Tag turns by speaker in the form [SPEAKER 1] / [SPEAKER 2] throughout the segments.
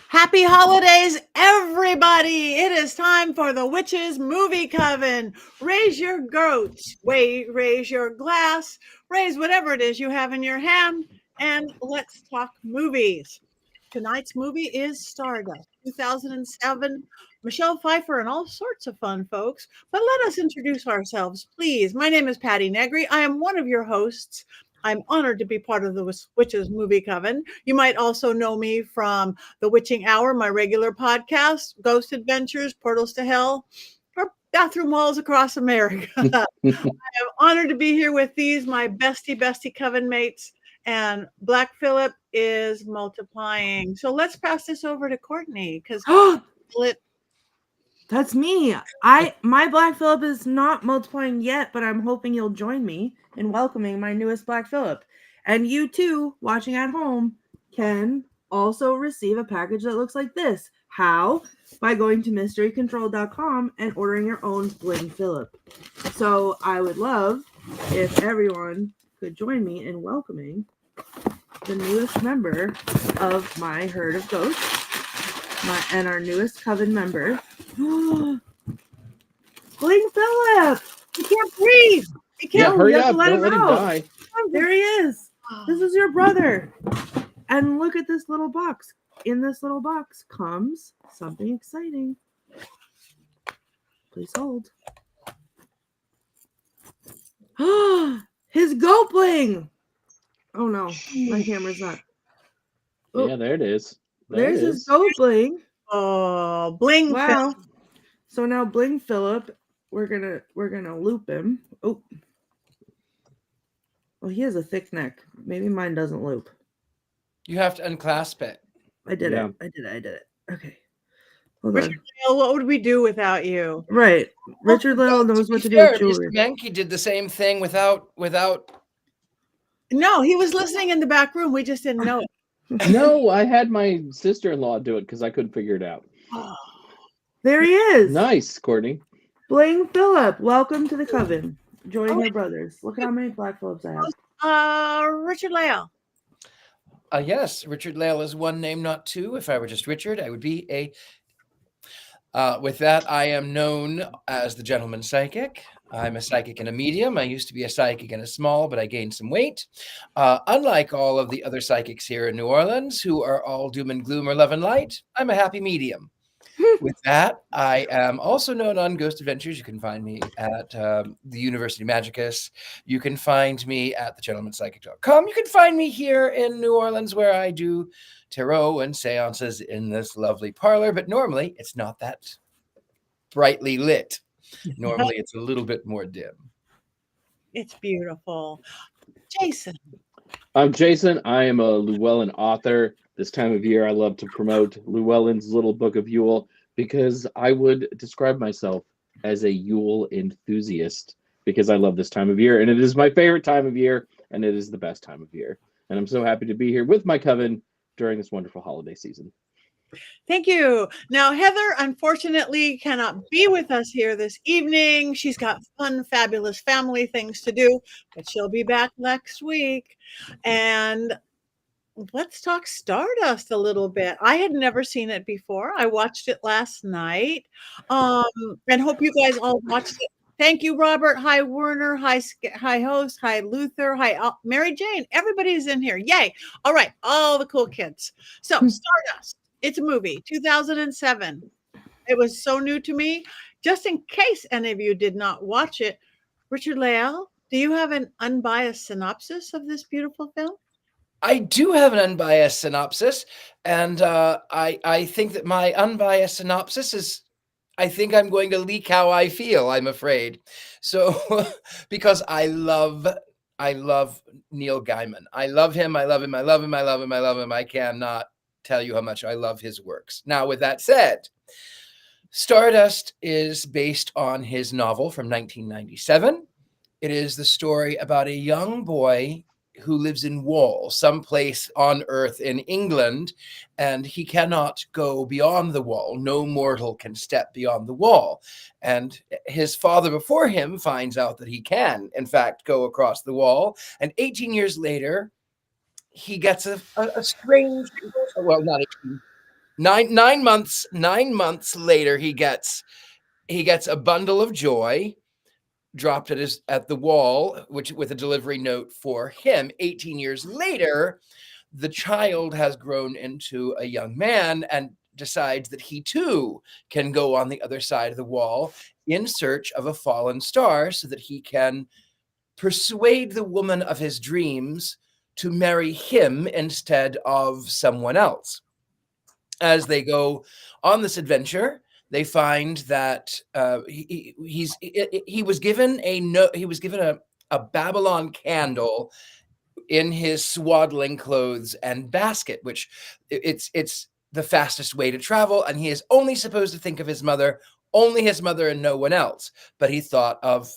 [SPEAKER 1] Happy holidays, everybody! It is time for the Witches Movie Coven. Raise your goats, raise your glass, raise whatever it is you have in your hand, and let's talk movies. Tonight's movie is Stardust, 2007. Michelle Pfeiffer and all sorts of fun folks. But let us introduce ourselves, please. My name is Patti Negri. I am one of your hosts. I'm honored to be part of the Witches Movie Coven. You might also know me from The Witching Hour, my regular podcast, Ghost Adventures, Portals to Hell, or Bathroom Walls Across America. I'm honored to be here with these, my bestie coven mates, and Black Phillip is multiplying. So let's pass this over to Courtney because
[SPEAKER 2] That's me. My Black Phillip is not multiplying yet, but I'm hoping you'll join me in welcoming my newest Black Phillip. And you too, watching at home, can also receive a package that looks like this. How? By going to mysterycontrol.com and ordering your own Bling Phillip. So I would love if everyone could join me in welcoming the newest member of my herd of ghosts, and our newest coven member, Bling Phillip.
[SPEAKER 1] He can't breathe.
[SPEAKER 3] He can't. Hurry up! Don't let him die.
[SPEAKER 2] There he is. This is your brother. And look at this little box. In this little box comes something exciting. Please hold. His goat bling. Oh no, my camera's not.
[SPEAKER 3] Oh, yeah, there it is.
[SPEAKER 2] There's his goat bling.
[SPEAKER 1] Oh, Bling!
[SPEAKER 2] Wow. So now Bling Phillip, we're gonna loop him. Oh. Well, he has a thick neck. Maybe mine doesn't loop.
[SPEAKER 4] You have to unclasp it.
[SPEAKER 2] I did it. Okay. Hold
[SPEAKER 1] Richard-Lael, what would we do without you?
[SPEAKER 2] Right. Richard-Lael knows what to do with jewelry.
[SPEAKER 4] Mankey did the same thing without.
[SPEAKER 1] No, he was listening in the back room. We just didn't know it.
[SPEAKER 3] No, I had my sister-in-law do it because I couldn't figure it out.
[SPEAKER 2] There he is.
[SPEAKER 3] Nice, Courtney.
[SPEAKER 2] Bling Phillip, welcome to the coven. Join your brothers. Look at how many Black Phillips I have.
[SPEAKER 1] Richard-Lael.
[SPEAKER 4] Yes, Richard-Lael is one name, not two. If I were just Richard, I would be a... with that, I am known as the Gentleman Psychic. I'm a psychic and a medium. I used to be a psychic and a small, but I gained some weight. Unlike all of the other psychics here in New Orleans, who are all doom and gloom or love and light, I'm a happy medium. With that, I am also known on Ghost Adventures. You can find me at the University Magicus. You can find me at thegentlemanpsychic.com. You can find me here in New Orleans where I do tarot and seances in this lovely parlor, but normally it's not that brightly lit. Normally it's a little bit more dim.
[SPEAKER 1] It's beautiful. Jason.
[SPEAKER 3] I'm Jason. I am a Llewellyn author. This time of year, I love to promote Llewellyn's Little Book of Yule because I would describe myself as a Yule enthusiast because I love this time of year, and it is my favorite time of year, and it is the best time of year. And I'm so happy to be here with my coven during this wonderful holiday season.
[SPEAKER 1] Thank you. Now, Heather, unfortunately, cannot be with us here this evening. She's got fun, fabulous family things to do, but she'll be back next week. And let's talk Stardust a little bit. I had never seen it before. I watched it last night, and hope you guys all watched it. Thank you, Robert. Hi, Werner. Hi, host. Hi, Luther. Hi, Mary Jane. Everybody's in here. Yay. All right. All the cool kids. So Stardust. It's a movie, 2007. It was so new to me. Just in case any of you did not watch it, Richard-Lael, do you have an unbiased synopsis of this beautiful film?
[SPEAKER 4] I do have an unbiased synopsis, and I think that my unbiased synopsis is, I think I'm going to leak how I feel, I'm afraid. So, because I love Neil Gaiman. I love him. I cannot tell you how much I love his works. Now, with that said, Stardust is based on his novel from 1997. It is the story about a young boy who lives in Wall, someplace on Earth in England, and he cannot go beyond the wall. No mortal can step beyond the wall. And his father before him finds out that he can, in fact, go across the wall. And 18 years later, he gets a strange, well, not 18, 9 months later, he gets a bundle of joy dropped at the wall, which with a delivery note for him. 18 years later, the child has grown into a young man and decides that he too can go on the other side of the wall in search of a fallen star so that he can persuade the woman of his dreams to marry him instead of someone else. As they go on this adventure, they find that he was given a Babylon candle in his swaddling clothes and basket, which it's the fastest way to travel, and he is only supposed to think of his mother, only his mother and no one else. But he thought of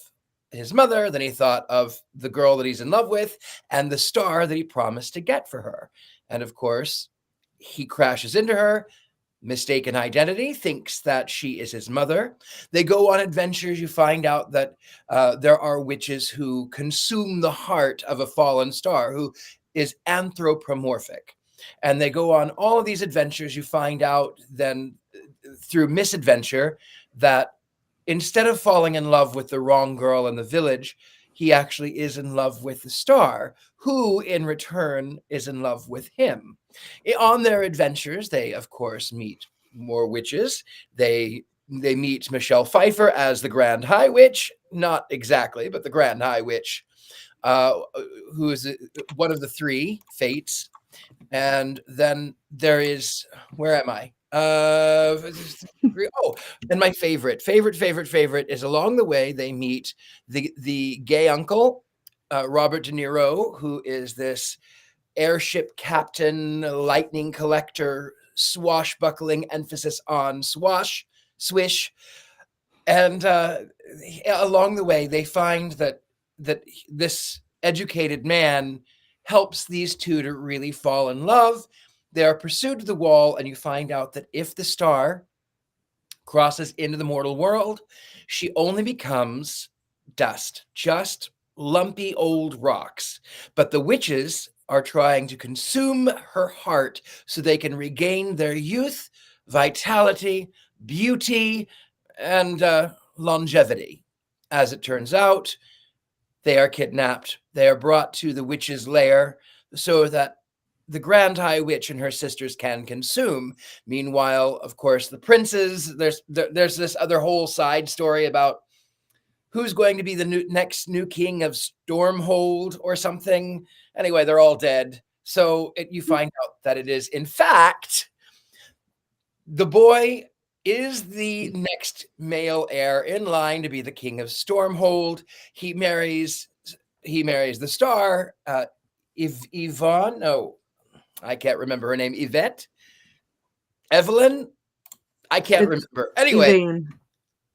[SPEAKER 4] his mother, then he thought of the girl that he's in love with, and the star that he promised to get for her. And of course, he crashes into her, mistaken identity, thinks that she is his mother. They go on adventures. You find out that there are witches who consume the heart of a fallen star who is anthropomorphic. And they go on all of these adventures. You find out then through misadventure that instead of falling in love with the wrong girl in the village, he actually is in love with the star, who in return is in love with him. On their adventures, they, of course, meet more witches. They meet Michelle Pfeiffer as the Grand High Witch, not exactly, but the Grand High Witch, who is one of the three fates. And then there is, where am I? And my favorite is along the way they meet the gay uncle, Robert De Niro, who is this airship captain, lightning collector, swashbuckling, emphasis on swish. And along the way, they find that this educated man helps these two to really fall in love. They are pursued to the wall, and you find out that if the star crosses into the mortal world, she only becomes dust, just lumpy old rocks. But the witches are trying to consume her heart so they can regain their youth, vitality, beauty, and longevity. As it turns out, they are kidnapped. They are brought to the witch's lair so that the Grand High Witch and her sisters can consume. Meanwhile, of course, the princes, there's this other whole side story about who's going to be the next new king of Stormhold or something. Anyway, they're all dead. So you find out that it is, in fact, the boy is the next male heir in line to be the king of Stormhold. He marries the star, Yvonne. No, I can't remember her name. Yvette? Evelyn? I can't remember. Anyway,
[SPEAKER 2] Yvain.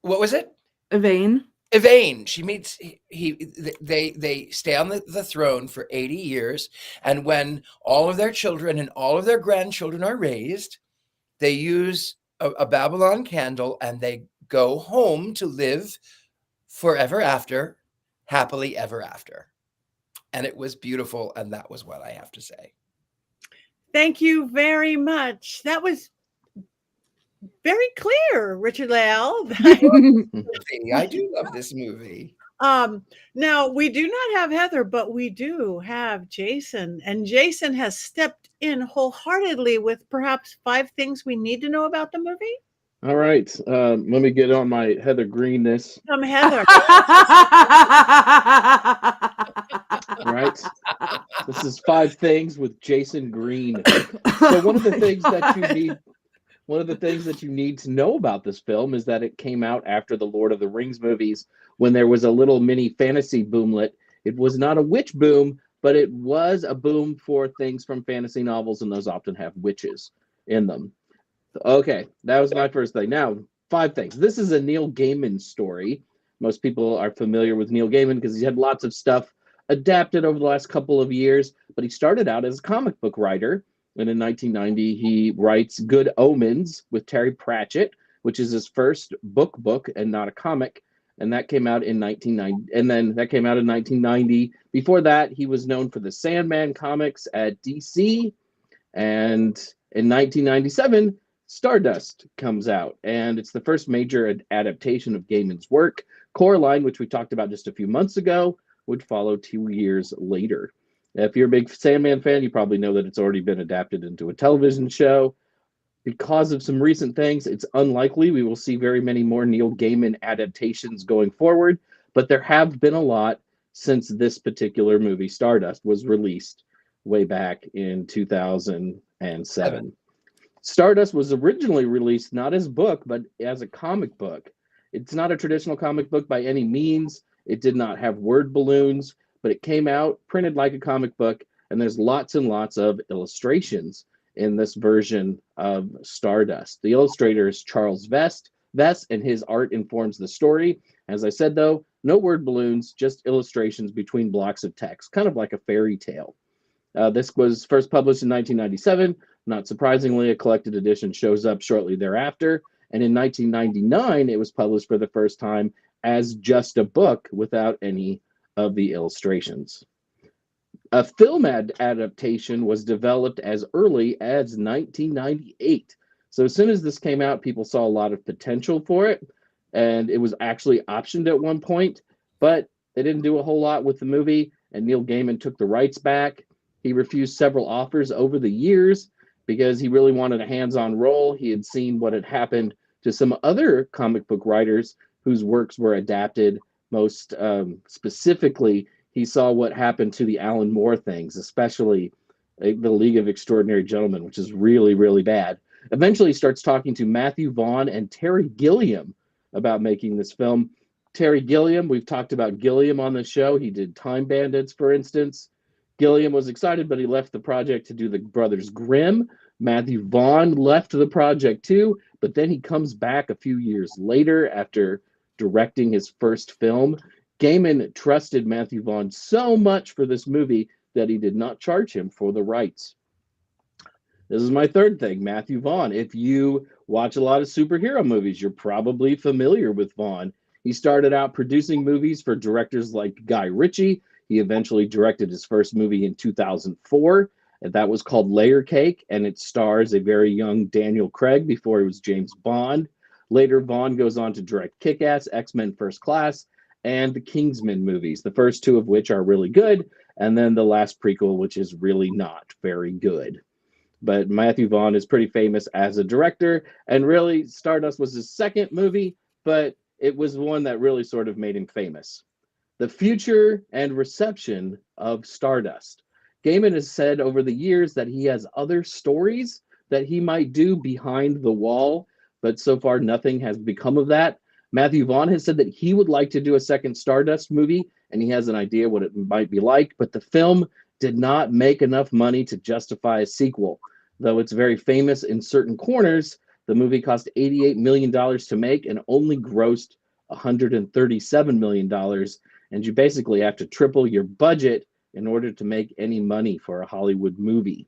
[SPEAKER 4] What was it?
[SPEAKER 2] Yvain.
[SPEAKER 4] She meets they stay on the throne for 80 years, and when all of their children and all of their grandchildren are raised, they use a Babylon candle and they go home to live forever after, happily ever after. And it was beautiful, and that was what I have to say.
[SPEAKER 1] Thank you very much. That was very clear, Richard-Lael.
[SPEAKER 4] I do love this movie.
[SPEAKER 1] Now, we do not have Heather, but we do have Jason. And Jason has stepped in wholeheartedly with perhaps 5 things we need to know about the movie.
[SPEAKER 3] All right. Let me get on my Heather Greenness.
[SPEAKER 1] Come, Heather.
[SPEAKER 3] All right. This is 5 things with Jason Greene. So one of the things that you need to know about this film is that it came out after the Lord of the Rings movies, when there was a little mini fantasy boomlet. It was not a witch boom, but it was a boom for things from fantasy novels, and those often have witches in them. Okay, that was my first thing. Now, 5 things. This is a Neil Gaiman story. Most people are familiar with Neil Gaiman because he's had lots of stuff adapted over the last couple of years, but he started out as a comic book writer. And in 1990, he writes Good Omens with Terry Pratchett, which is his first book and not a comic. And that came out in 1990. Before that, he was known for the Sandman comics at DC. And in 1997, Stardust comes out, and it's the first major adaptation of Gaiman's work. Coraline, which we talked about just a few months ago, would follow 2 years later. If you're a big Sandman fan, you probably know that it's already been adapted into a television show. Because of some recent things, it's unlikely we will see very many more Neil Gaiman adaptations going forward, but there have been a lot since this particular movie, Stardust, was released way back in 2007. Stardust was originally released not as a book, but as a comic book. It's not a traditional comic book by any means. It did not have word balloons, but it came out printed like a comic book, and there's lots and lots of illustrations in this version of Stardust. The illustrator is Charles Vest, and his art informs the story. As I said, though, no word balloons, just illustrations between blocks of text, kind of like a fairy tale. This was first published in 1997. Not surprisingly, a collected edition shows up shortly thereafter. And in 1999, it was published for the first time as just a book without any of the illustrations. A film adaptation was developed as early as 1998. So as soon as this came out, people saw a lot of potential for it. And it was actually optioned at one point, but they didn't do a whole lot with the movie. And Neil Gaiman took the rights back. He refused several offers over the years because he really wanted a hands-on role. He had seen what had happened to some other comic book writers whose works were adapted. Most specifically, he saw what happened to the Alan Moore things, especially the League of Extraordinary Gentlemen, which is really, really bad. Eventually, he starts talking to Matthew Vaughn and Terry Gilliam about making this film. Terry Gilliam, we've talked about Gilliam on the show. He did Time Bandits, for instance. Gilliam was excited, but he left the project to do the Brothers Grimm. Matthew Vaughn left the project too, but then he comes back a few years later after directing his first film. Gaiman trusted Matthew Vaughn so much for this movie that he did not charge him for the rights. This is my third thing, Matthew Vaughn. If you watch a lot of superhero movies, you're probably familiar with Vaughn. He started out producing movies for directors like Guy Ritchie. He eventually directed his first movie in 2004, and that was called Layer Cake, and it stars a very young Daniel Craig before he was James Bond. Later, Vaughn goes on to direct Kick-Ass, X-Men First Class, and the Kingsman movies, the first two of which are really good, and then the last prequel, which is really not very good. But Matthew Vaughn is pretty famous as a director, and really, Stardust was his second movie, but it was one that really sort of made him famous. The future and reception of Stardust. Gaiman has said over the years that he has other stories that he might do behind the wall, but so far nothing has become of that. Matthew Vaughn has said that he would like to do a second Stardust movie, and he has an idea what it might be like, but the film did not make enough money to justify a sequel. Though it's very famous in certain corners, the movie cost $88 million to make and only grossed $137 million, and you basically have to triple your budget in order to make any money for a Hollywood movie.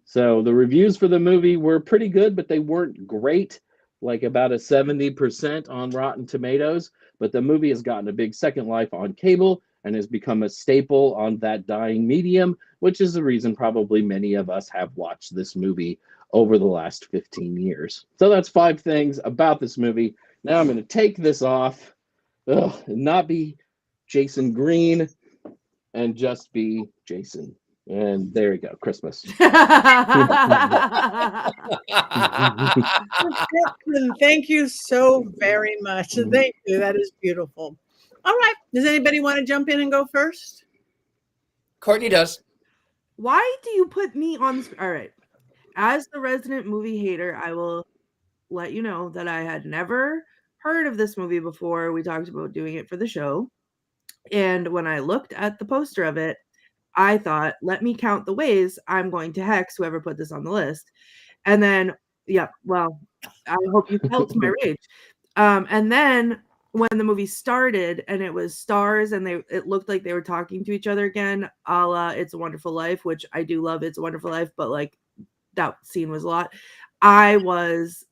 [SPEAKER 3] So the reviews for the movie were pretty good, but they weren't great, like about a 70% on Rotten Tomatoes. But the movie has gotten a big second life on cable and has become a staple on that dying medium, which is the reason probably many of us have watched this movie over the last 15 years. So that's 5 things about this movie. Now I'm going to take this off, and not be Jason Greene, and just be Jason. And there you go, Christmas.
[SPEAKER 1] Thank you so very much. Thank you. That is beautiful. All right. Does anybody want to jump in and go first?
[SPEAKER 4] Courtney does.
[SPEAKER 2] Why do you put me on the... All right. As the resident movie hater, I will let you know that I had never heard of this movie before. We talked about doing it for the show. And when I looked at the poster of it, I thought, let me count the ways I'm going to hex whoever put this on the list. And then, yeah, well, I hope you felt my rage. And then when the movie started and it was stars and it looked like they were talking to each other again, a la It's a Wonderful Life, which I do love It's a Wonderful Life, but like that scene was a lot. I was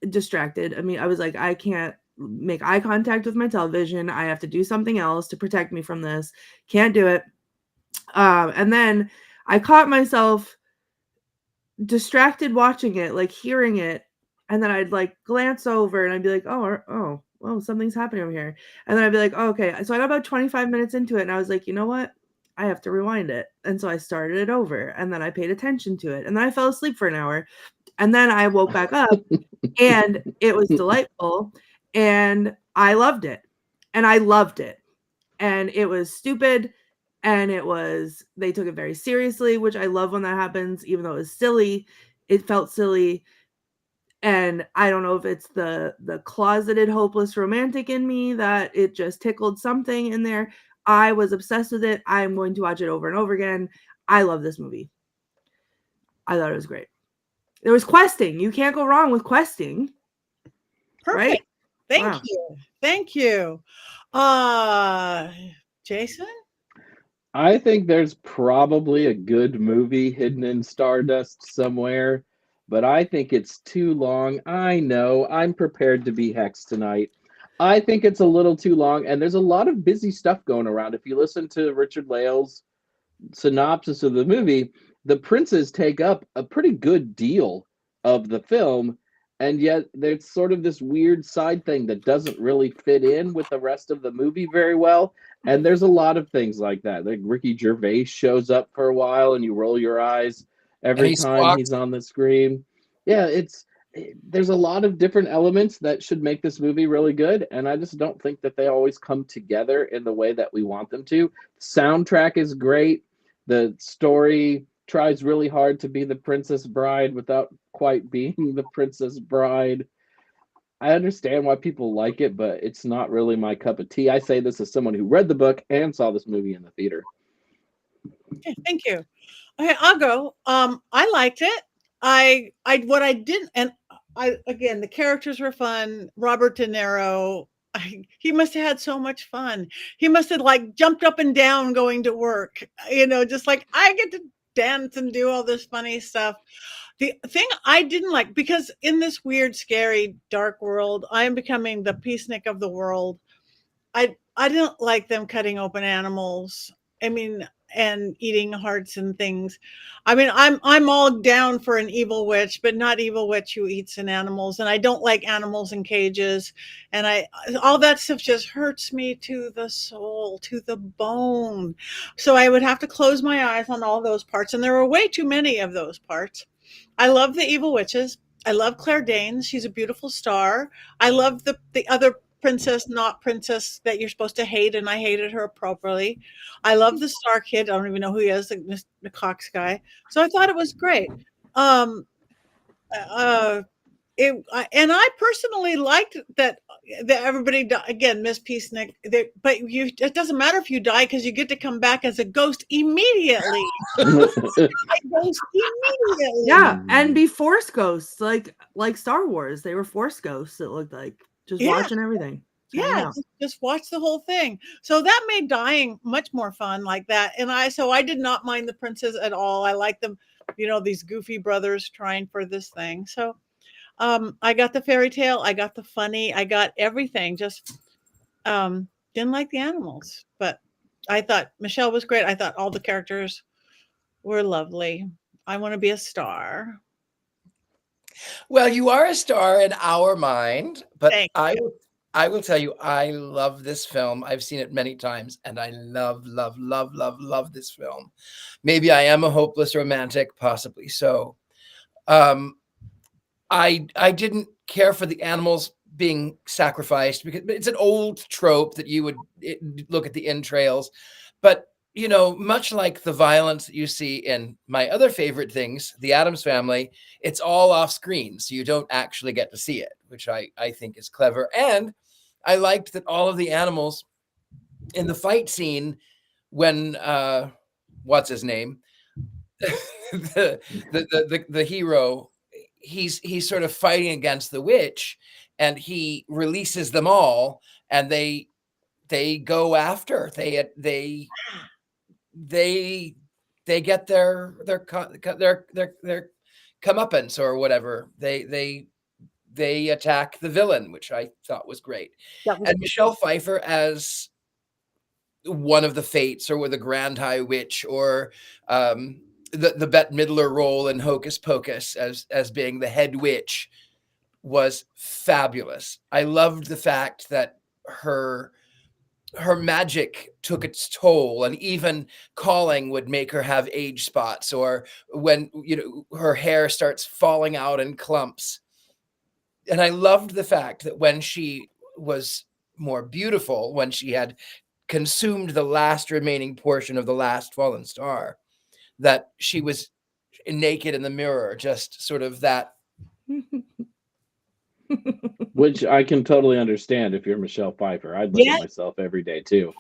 [SPEAKER 2] distracted. I mean, I was like, I can't make eye contact with my television. I have to do something else to protect me from this. Can't do it. And then I caught myself distracted watching it, like hearing it, and then I'd like glance over and I'd be like, oh, well, something's happening over here. And then I'd be like, oh, okay. So I got about 25 minutes into it and I was like, you know what? I have to rewind it. And so I started it over and then I paid attention to it. And then I fell asleep for an hour. And then I woke back up and it was delightful. And I loved it. And I loved it. And it was stupid. And they took it very seriously, which I love when that happens, even though it was silly. It felt silly. And I don't know if it's the closeted hopeless romantic in me that it just tickled something in there. I was obsessed with it. I'm going to watch it over and over again. I love this movie. I thought it was great. There was questing. You can't go wrong with questing.
[SPEAKER 1] Perfect.
[SPEAKER 2] Right?
[SPEAKER 1] Thank
[SPEAKER 2] Wow.
[SPEAKER 1] you. Thank you. Jason?
[SPEAKER 3] I think there's probably a good movie hidden in Stardust somewhere, but I think it's too long. I know. I'm prepared to be hexed tonight. I think it's a little too long, and there's a lot of busy stuff going around. If you listen to Richard-Lael's synopsis of the movie, the princes take up a pretty good deal of the film, and yet there's sort of this weird side thing that doesn't really fit in with the rest of the movie very well. And there's a lot of things like that. Like Ricky Gervais shows up for a while, and you roll your eyes every
[SPEAKER 4] he
[SPEAKER 3] time
[SPEAKER 4] squawks.
[SPEAKER 3] he's on the screen. Yeah, there's a lot of different elements that should make this movie really good, and I just don't think that they always come together in the way that we want them to. Soundtrack is great. The story tries really hard to be the Princess Bride without quite being the Princess Bride. I understand why people like it, but it's not really my cup of tea. I say this as someone who read the book and saw this movie in the theater.
[SPEAKER 1] Okay, thank you. Okay, I'll go. I liked it. What I didn't, and again, the characters were fun. Robert De Niro, he must have had so much fun. He must have like jumped up and down going to work, just like I get to dance and do all this funny stuff. The thing I didn't like, because in this weird, scary, dark world, I am becoming the peacenik of the world. I didn't like them cutting open animals. I mean, and eating hearts and things. I mean, I'm all down for an evil witch, but not evil witch who eats an animals. And I don't like animals in cages. And all that stuff just hurts me to the soul, to the bone. So I would have to close my eyes on all those parts. And there were way too many of those parts. I love the evil witches. I love Claire Danes. She's a beautiful star. I love the other princess, not princess, that you're supposed to hate, and I hated her appropriately. I love the star kid. I don't even know who he is, the Cox guy. So I thought it was great. And I personally liked that everybody again, Miss Peacenik. But it doesn't matter if you die because you get to come back as a ghost immediately.
[SPEAKER 2] Yeah, and be force ghosts like Star Wars. They were force ghosts. It looked like just watching everything.
[SPEAKER 1] Yeah, just watch the whole thing. So that made dying much more fun like that. And I did not mind the princes at all. I like them, these goofy brothers trying for this thing. So I got the fairy tale, I got the funny, I got everything. Just didn't like the animals, but I thought Michelle was great. I thought all the characters were lovely. I want to be a star.
[SPEAKER 4] Well, you are a star in our mind, but
[SPEAKER 1] Thank you.
[SPEAKER 4] I will tell you, I love this film. I've seen it many times, and I love, love, love, love, love this film. Maybe I am a hopeless romantic, possibly so. I didn't care for the animals being sacrificed because it's an old trope that you would look at the entrails, but much like the violence that you see in my other favorite things, the Addams Family, it's all off screen, so you don't actually get to see it, which I think is clever. And I liked that all of the animals in the fight scene when what's his name, the hero, he's sort of fighting against the witch, and he releases them all, and they go after they get their comeuppance or whatever. They attack the villain, which I thought was great. And Michelle Pfeiffer as one of the fates, or with a Grand High Witch, or the Bette Midler role in Hocus Pocus as being the head witch was fabulous. I loved the fact that her magic took its toll, and even calling would make her have age spots, or when her hair starts falling out in clumps. And I loved the fact that when she was more beautiful, when she had consumed the last remaining portion of the last fallen star, that she was naked in the mirror, just sort of that.
[SPEAKER 3] Which I can totally understand if you're Michelle Pfeiffer. I'd look
[SPEAKER 1] Yeah.
[SPEAKER 3] at myself every day too.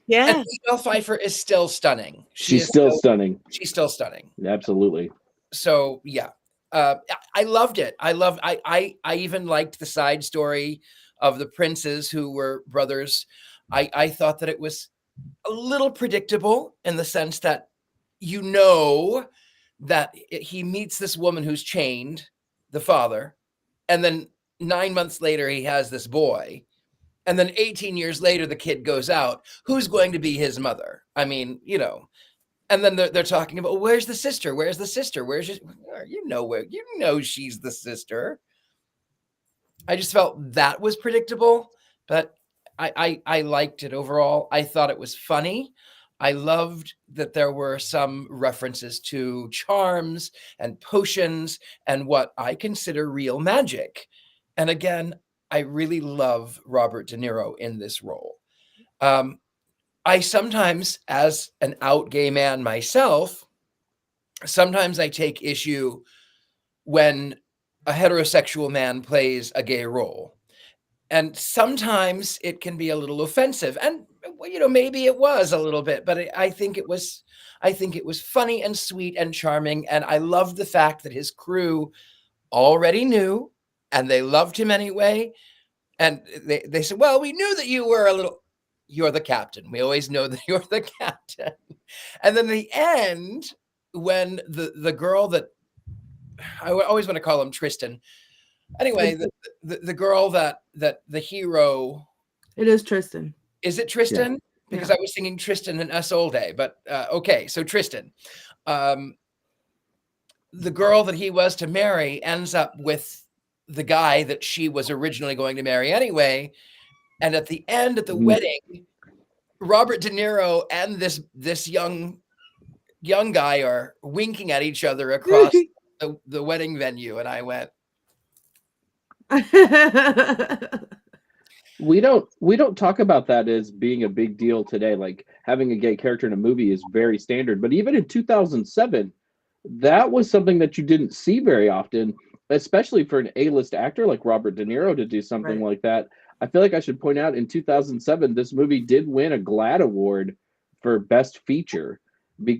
[SPEAKER 1] Yeah.
[SPEAKER 4] And Michelle Pfeiffer is still stunning.
[SPEAKER 3] She's still stunning.
[SPEAKER 4] She's still stunning.
[SPEAKER 3] Absolutely.
[SPEAKER 4] So yeah, I loved it. I even liked the side story of the princes who were brothers. I thought that it was a little predictable in the sense that that he meets this woman who's chained, the father, and then 9 months later he has this boy, and then 18 years later the kid goes out. Who's going to be his mother? I mean, and then they're talking about, where's the sister? Where's the sister? Where's she's the sister. I just felt that was predictable, but I liked it overall. I thought it was funny. I loved that there were some references to charms and potions and what I consider real magic. And again, I really love Robert De Niro in this role. I sometimes, as an out gay man myself, sometimes I take issue when a heterosexual man plays a gay role. And sometimes it can be a little offensive. And maybe it was a little bit, but I think it was funny and sweet and charming. And I loved the fact that his crew already knew, and they loved him anyway. And they said, well, we knew that you were you're the captain. We always know that you're the captain. And then the end, when the girl that I always want to call him Tristan. Anyway, the girl that the hero.
[SPEAKER 2] It is Tristan.
[SPEAKER 4] Is it Tristan? Yeah. Because I was singing Tristan and Us all day, but okay. So Tristan, the girl that he was to marry ends up with the guy that she was originally going to marry anyway. And at the end of the wedding, Robert De Niro and this young guy are winking at each other across the wedding venue. And I went,
[SPEAKER 3] we don't talk about that as being a big deal today. Like, having a gay character in a movie is very standard. But even in 2007, that was something that you didn't see very often, especially for an A-list actor like Robert De Niro to do something like that. I feel like I should point out, in 2007, this movie did win a GLAAD award for Best Feature.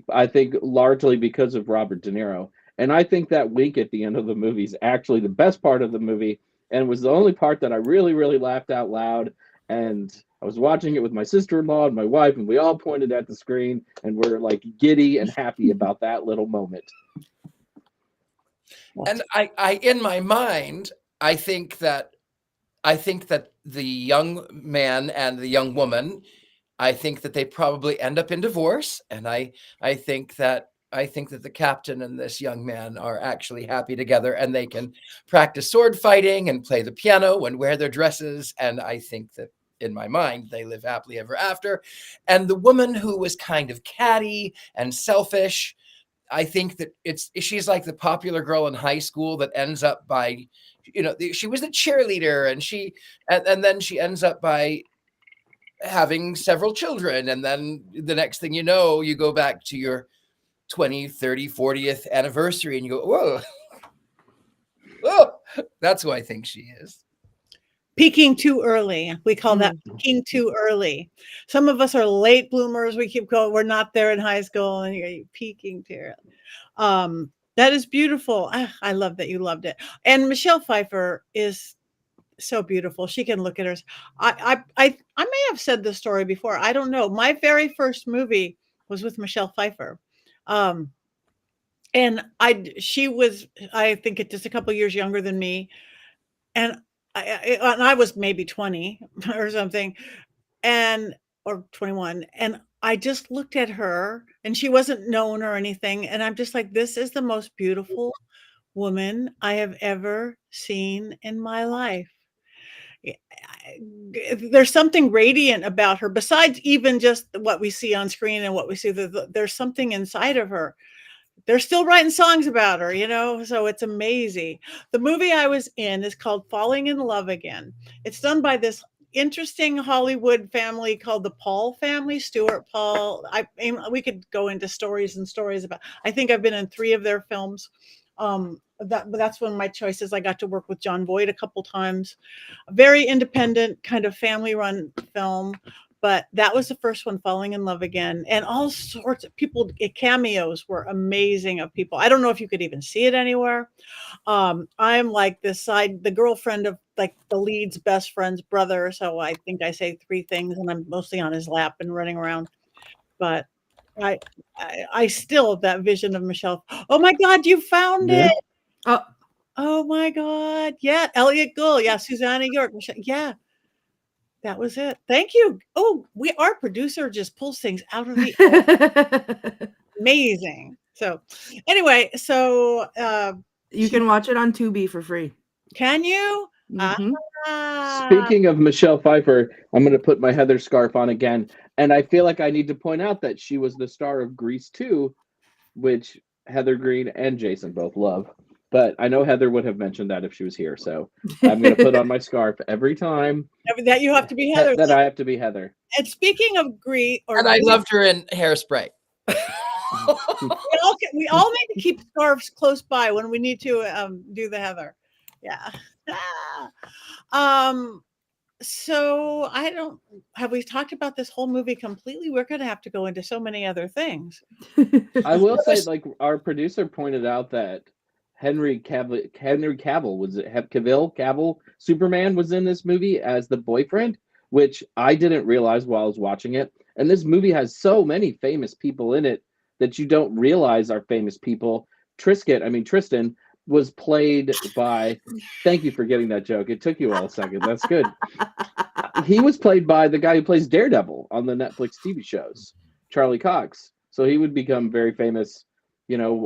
[SPEAKER 3] I think largely because of Robert De Niro. And I think that wink at the end of the movie is actually the best part of the movie, and was the only part that I really, really laughed out loud. And I was watching it with my sister-in-law and my wife, and we all pointed at the screen, and we're like giddy and happy about that little moment.
[SPEAKER 4] And I in my mind, I think that the young man and the young woman, I think that they probably end up in divorce. And I think that the captain and this young man are actually happy together, and they can practice sword fighting and play the piano and wear their dresses. And I think that, in my mind, they live happily ever after. And the woman who was kind of catty and selfish, I think that she's like the popular girl in high school that ends up by, she was the cheerleader, and then she ends up by having several children. And then the next thing you know, you go back to your 20th, 30th, 40th anniversary, and you go, whoa, that's who I think she is.
[SPEAKER 1] Peaking too early. We call that peaking too early. Some of us are late bloomers. We keep going. We're not there in high school, and you're peaking too early. That is beautiful. I love that you loved it. And Michelle Pfeiffer is so beautiful. She can look at her. I may have said this story before. I don't know. My very first movie was with Michelle Pfeiffer. And she was, I think, just a couple of years younger than me. And I was maybe 20 or something, or 21. And I just looked at her, and she wasn't known or anything, and I'm just like, "This is the most beautiful woman I have ever seen in my life." Yeah, there's something radiant about her besides even just what we see on screen and what we see. There's something inside of her. They're still writing songs about her, so it's amazing. The movie I was in is called Falling in Love Again. It's done by this interesting Hollywood family called the Paul family, Stuart Paul. We could go into stories and stories about. I think I've been in 3 of their films. That's one of my choices. I got to work with John Voight a couple times. A very independent kind of family-run film. But that was the first one, Falling in Love Again. And all sorts of people, cameos were amazing of people. I don't know if you could even see it anywhere. I'm like the girlfriend of like the lead's best friend's brother. So I think I say 3 things and I'm mostly on his lap and running around. But I still have that vision of Michelle. Oh my God, you found
[SPEAKER 3] Yeah.
[SPEAKER 1] it. Oh my God. Yeah. Elliot Gould. Yeah. Susanna York. Michelle. Yeah. That was it. Thank you. Oh, our producer just pulls things out of the amazing. So anyway,
[SPEAKER 2] you can watch it on Tubi for free.
[SPEAKER 1] Can you?
[SPEAKER 2] Mhm.
[SPEAKER 3] Speaking of Michelle Pfeiffer, I'm going to put my Heather scarf on again. And I feel like I need to point out that she was the star of Grease 2, which Heather Greene and Jason both love. But I know Heather would have mentioned that if she was here. So I'm going to put on my scarf every time
[SPEAKER 1] that you have to be Heather.
[SPEAKER 3] that I have to be Heather.
[SPEAKER 1] And speaking of Grease,
[SPEAKER 4] and I loved her in Hairspray.
[SPEAKER 1] we all need to keep scarves close by when we need to do the Heather. Yeah. So have we talked about this whole movie completely? We're going to have to go into so many other things.
[SPEAKER 3] I will say, like our producer pointed out that Henry Cavill was it Cavill Superman was in this movie as the boyfriend, which I didn't realize while I was watching it. And this movie has so many famous people in it that you don't realize are famous people. Tristan was played by. Thank you for getting that joke. It took you all a second. That's good. He was played by the guy who plays Daredevil on the Netflix TV shows, Charlie Cox. So he would become very famous,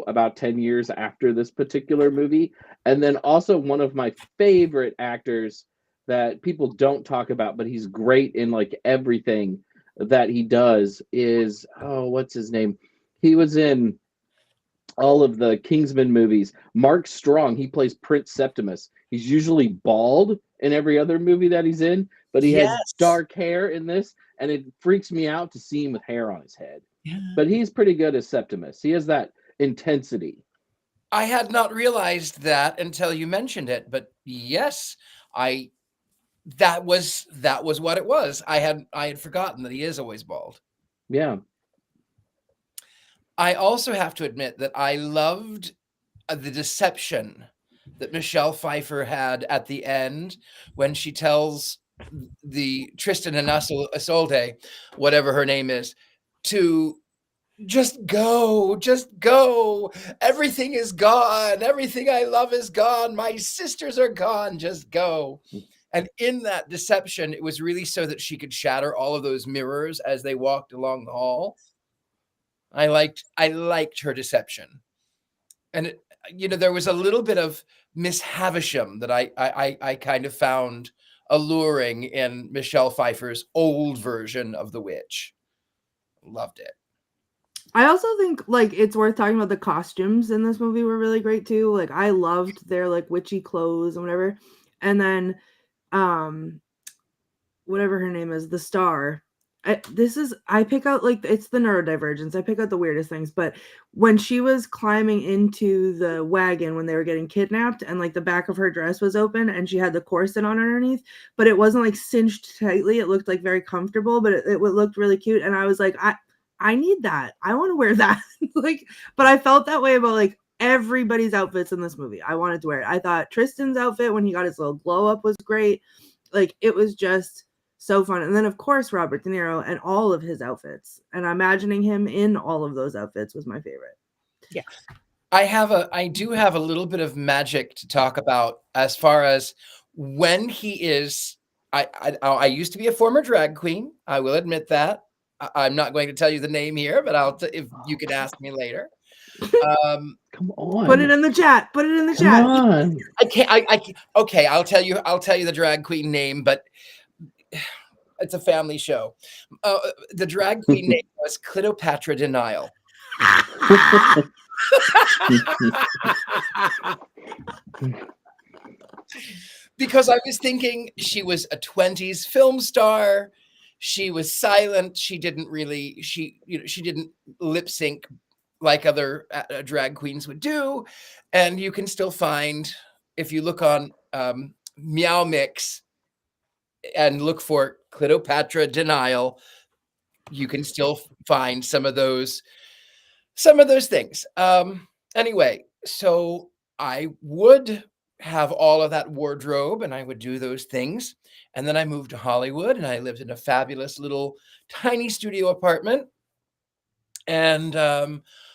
[SPEAKER 3] about 10 years after this particular movie. And then also one of my favorite actors that people don't talk about, but he's great in like everything that he does is, what's his name? He was in all of the Kingsman movies. Mark Strong, he plays Prince Septimus. He's usually bald in every other movie that he's in, but he has dark hair in this, and it freaks me out to see him with hair on his head. Yeah. But he's pretty good as Septimus. He has that intensity.
[SPEAKER 4] I had not realized that until you mentioned it, but yes, that was what it was. I had forgotten that he is always bald.
[SPEAKER 3] Yeah.
[SPEAKER 4] I also have to admit that I loved the deception that Michelle Pfeiffer had at the end when she tells the Tristan and Isolde, whatever her name is, to just go. Everything is gone. Everything I love is gone. My sisters are gone. Just go. And in that deception, it was really so that she could shatter all of those mirrors as they walked along the hall. I liked her deception. And there was a little bit of Miss Havisham that I kind of found alluring in Michelle Pfeiffer's old version of the witch. Loved it.
[SPEAKER 2] I also think like it's worth talking about the costumes in this movie were really great too. Like I loved their like witchy clothes and whatever. And then whatever her name is, the star. I pick out like it's the neurodivergence. I pick out the weirdest things, but when she was climbing into the wagon when they were getting kidnapped and like the back of her dress was open and she had the corset on underneath, but it wasn't like cinched tightly. It looked like very comfortable, but it looked really cute. And I was like, I need that. I want to wear that. But I felt that way about like everybody's outfits in this movie. I wanted to wear it. I thought Tristan's outfit when he got his little glow up was great. Like it was just so fun. And then of course Robert De Niro and all of his outfits, and imagining him in all of those outfits was my favorite.
[SPEAKER 1] Yeah.
[SPEAKER 4] I do have a little bit of magic to talk about as far as when he is. I used to be a former drag queen. I will admit that. I'm not going to tell you the name here, but if you could ask me later.
[SPEAKER 3] Come on.
[SPEAKER 2] Put it in the chat. Put it in the
[SPEAKER 3] Come
[SPEAKER 2] chat.
[SPEAKER 3] on.
[SPEAKER 4] I can't. Okay, I'll tell you the drag queen name, but it's a family show. The drag queen name was Cleopatra Denial. Because I was thinking she was a 20s film star. She was silent. She didn't lip sync like other drag queens would do. And you can still find, if you look on Meow Mix and look for Cleopatra Denial, you can still find some of those things. Anyway, so I would have all of that wardrobe and I would do those things. And then I moved to Hollywood and I lived in a fabulous little tiny studio apartment. And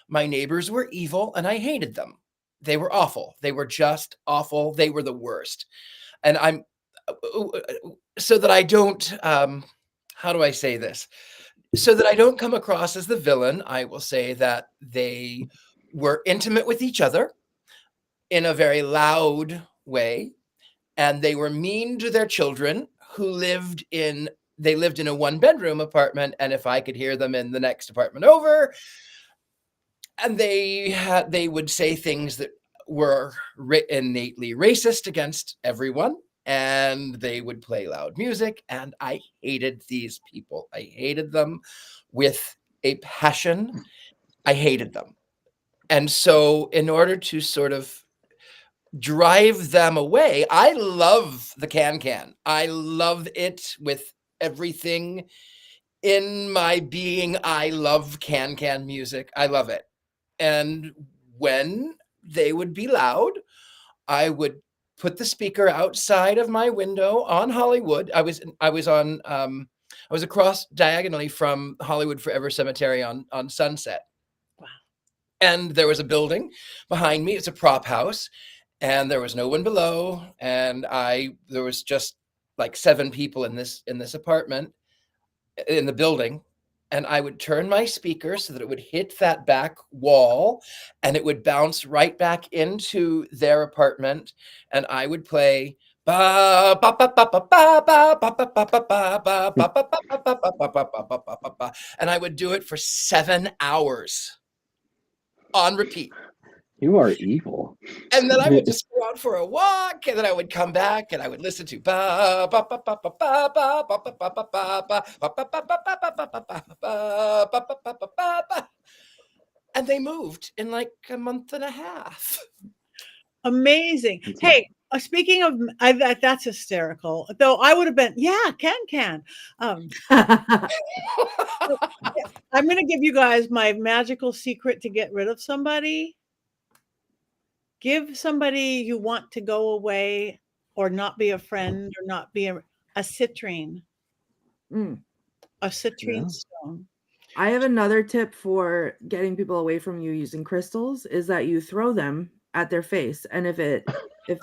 [SPEAKER 4] my neighbors were evil and I hated them. They were awful. They were just awful. They were the worst. And I'm so that I don't, how do I say this? So that I don't come across as the villain, I will say that they were intimate with each other in a very loud way. And they were mean to their children who lived in a 1-bedroom apartment. And if I could hear them in the next apartment over, and they would say things that were innately racist against everyone. And they would play loud music. And I hated these people. I hated them with a passion. I hated them. And so in order to sort of drive them away, I love the can-can. I love it with everything in my being. I love can-can music. I love it. And when they would be loud, I would put the speaker outside of my window on Hollywood. I was across diagonally from Hollywood Forever Cemetery on Sunset.
[SPEAKER 1] Wow.
[SPEAKER 4] And there was a building behind me. It's a prop house. And there was no one below. And there was just like 7 people in this apartment, in the building. And I would turn my speaker so that it would hit that back wall and it would bounce right back into their apartment. And I would play and I would do it for 7 hours on repeat.
[SPEAKER 3] You are evil.
[SPEAKER 4] And then I would just go out for a walk, and then I would come back, and I would listen to and they moved in like a month and a half.
[SPEAKER 1] Amazing. Hey, speaking of that's hysterical. Though I would have been, can. I'm going to give you guys my magical secret to get rid of somebody. Give somebody you want to go away or not be a friend or not be a citrine. A citrine stone.
[SPEAKER 2] I have another tip for getting people away from you using crystals is that you throw them at their face. And if they if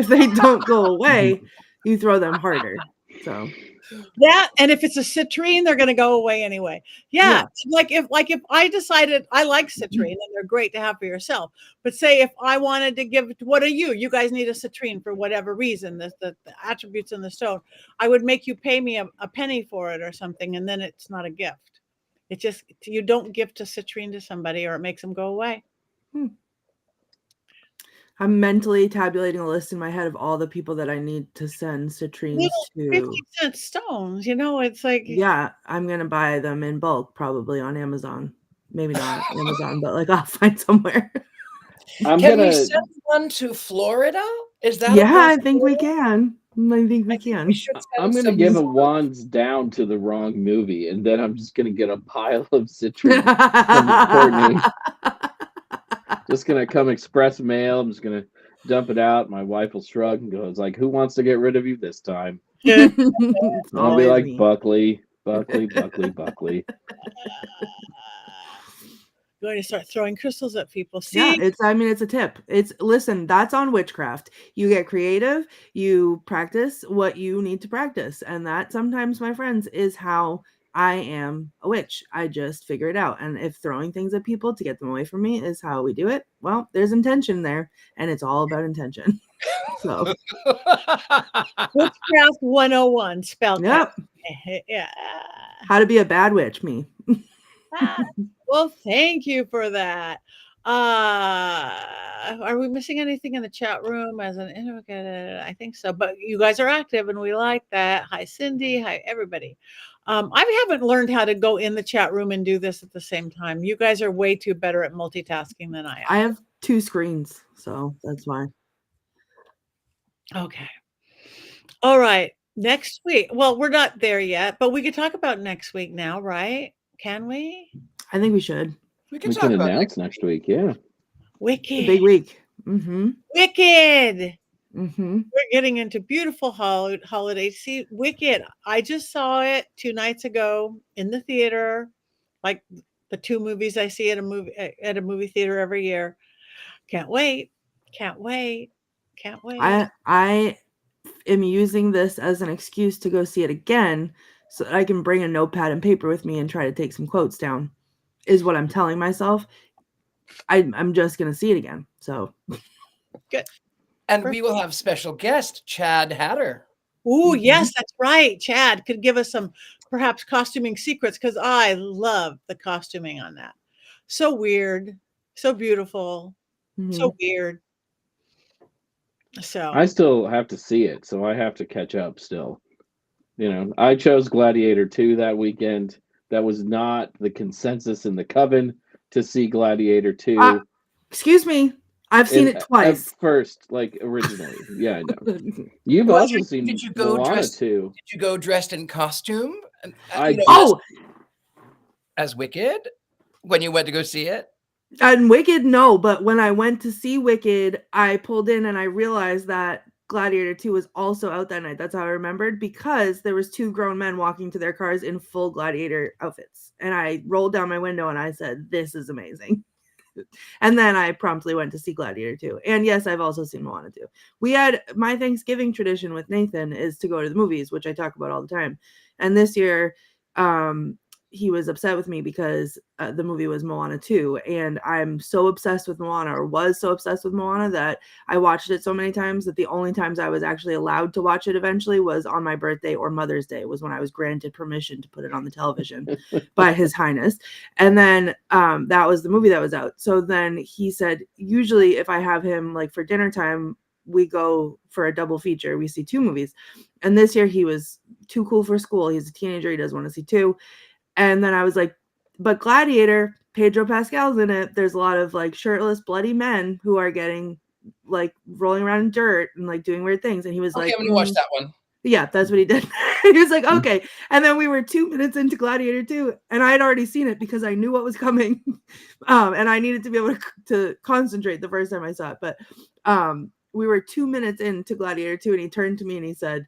[SPEAKER 2] they don't go away, you throw them harder. So
[SPEAKER 1] that, and if it's a citrine, they're going to go away anyway. Yeah. Like if I decided I like citrine and they're great to have for yourself, but say if I wanted to give, what are you guys need a citrine for whatever reason, the attributes in the stone, I would make you pay me a penny for it or something. And then it's not a gift. It's just, you don't gift a citrine to somebody or it makes them go away.
[SPEAKER 2] I'm mentally tabulating a list in my head of all the people that I need to send citrines to.
[SPEAKER 1] 50-cent stones, it's like.
[SPEAKER 2] Yeah, I'm going to buy them in bulk, probably on Amazon. Maybe not Amazon, but like I'll find somewhere.
[SPEAKER 4] Can we send one to Florida? Is that?
[SPEAKER 2] Yeah, I think we can. I think we can.
[SPEAKER 3] I'm going to give a wands down to the wrong movie, and then I'm just going to get a pile of citrine from Courtney. Just gonna come express mail. I'm just gonna dump it out. My wife will shrug and goes like, "Who wants to get rid of you this time?" I'll be like, Buckley.
[SPEAKER 1] going to start throwing crystals at people. See,
[SPEAKER 2] Yeah, it's a tip. Listen, that's on witchcraft. You get creative, you practice what you need to practice. And that sometimes, my friends, is how I am a witch. I just figure it out. And if throwing things at people to get them away from me is how we do it, well, there's intention there, and it's all about intention. So
[SPEAKER 1] Witchcraft 101 spell
[SPEAKER 2] yep.
[SPEAKER 1] Yeah.
[SPEAKER 2] How to be a bad witch, me.
[SPEAKER 1] Well, thank you for that. Are we missing anything in the chat room as an I think so, but you guys are active and we like that. Hi, Cindy. Hi, everybody. I haven't learned how to go in the chat room and do this at the same time. You guys are way too better at multitasking than I am.
[SPEAKER 2] I have 2 screens, so that's why.
[SPEAKER 1] Okay. All right. Next week. Well, we're not there yet, but we could talk about next week now, right? Can we?
[SPEAKER 2] I think we should.
[SPEAKER 4] We
[SPEAKER 3] We
[SPEAKER 4] talk
[SPEAKER 3] can
[SPEAKER 4] about
[SPEAKER 3] announce next week. Yeah.
[SPEAKER 1] Wicked.
[SPEAKER 2] Big week. Mm-hmm.
[SPEAKER 1] Wicked.
[SPEAKER 2] Mm-hmm.
[SPEAKER 1] We're getting into beautiful holidays. See, Wicked. I just saw it 2 nights ago in the theater, like the 2 movies I see at a movie theater every year. Can't wait. Can't wait. Can't wait.
[SPEAKER 2] I am using this as an excuse to go see it again so that I can bring a notepad and paper with me and try to take some quotes down, is what I'm telling myself. I'm just going to see it again. So
[SPEAKER 1] Good.
[SPEAKER 4] And we will have special guest, Chad Hatter.
[SPEAKER 1] Ooh, yes, that's right. Chad could give us some perhaps costuming secrets because I love the costuming on that. So weird. So beautiful. So weird. So
[SPEAKER 3] I still have to see it, so I have to catch up still. You know, I chose Gladiator 2 that weekend. That was not the consensus in the coven to see Gladiator 2.
[SPEAKER 2] Excuse me. I've seen it twice.
[SPEAKER 3] At first, like originally. Yeah, I know. You've also seen Moana 2.
[SPEAKER 4] Did you go dressed in costume? As Wicked? When you went to go see it?
[SPEAKER 2] And Wicked, no, but when I went to see Wicked, I pulled in and I realized that Gladiator 2 was also out that night. That's how I remembered, because there was 2 grown men walking to their cars in full Gladiator outfits. And I rolled down my window and I said, this is amazing. And then I promptly went to see Gladiator 2. And yes, I've also seen Moana 2. We had my Thanksgiving tradition with Nathan is to go to the movies, which I talk about all the time. And this year, he was upset with me because the movie was Moana 2. And I'm so obsessed with Moana, or was so obsessed with Moana, that I watched it so many times that the only times I was actually allowed to watch it eventually was on my birthday or Mother's Day, was when I was granted permission to put it on the television by His Highness. And then that was the movie that was out. So then he said, usually if I have him like for dinner time, we go for a double feature. We see 2 movies. And this year he was too cool for school. He's a teenager. He doesn't want to see 2. And then I was like, but Gladiator, Pedro Pascal's in it. There's a lot of like shirtless, bloody men who are getting like rolling around in dirt and like doing weird things. And he was like,
[SPEAKER 4] I'm going to watch that one.
[SPEAKER 2] Yeah, that's what he did. He was like, okay. And then we were 2 minutes into Gladiator 2 and I had already seen it because I knew what was coming. And I needed to be able to concentrate the first time I saw it. But we were 2 minutes into Gladiator 2 and he turned to me and he said,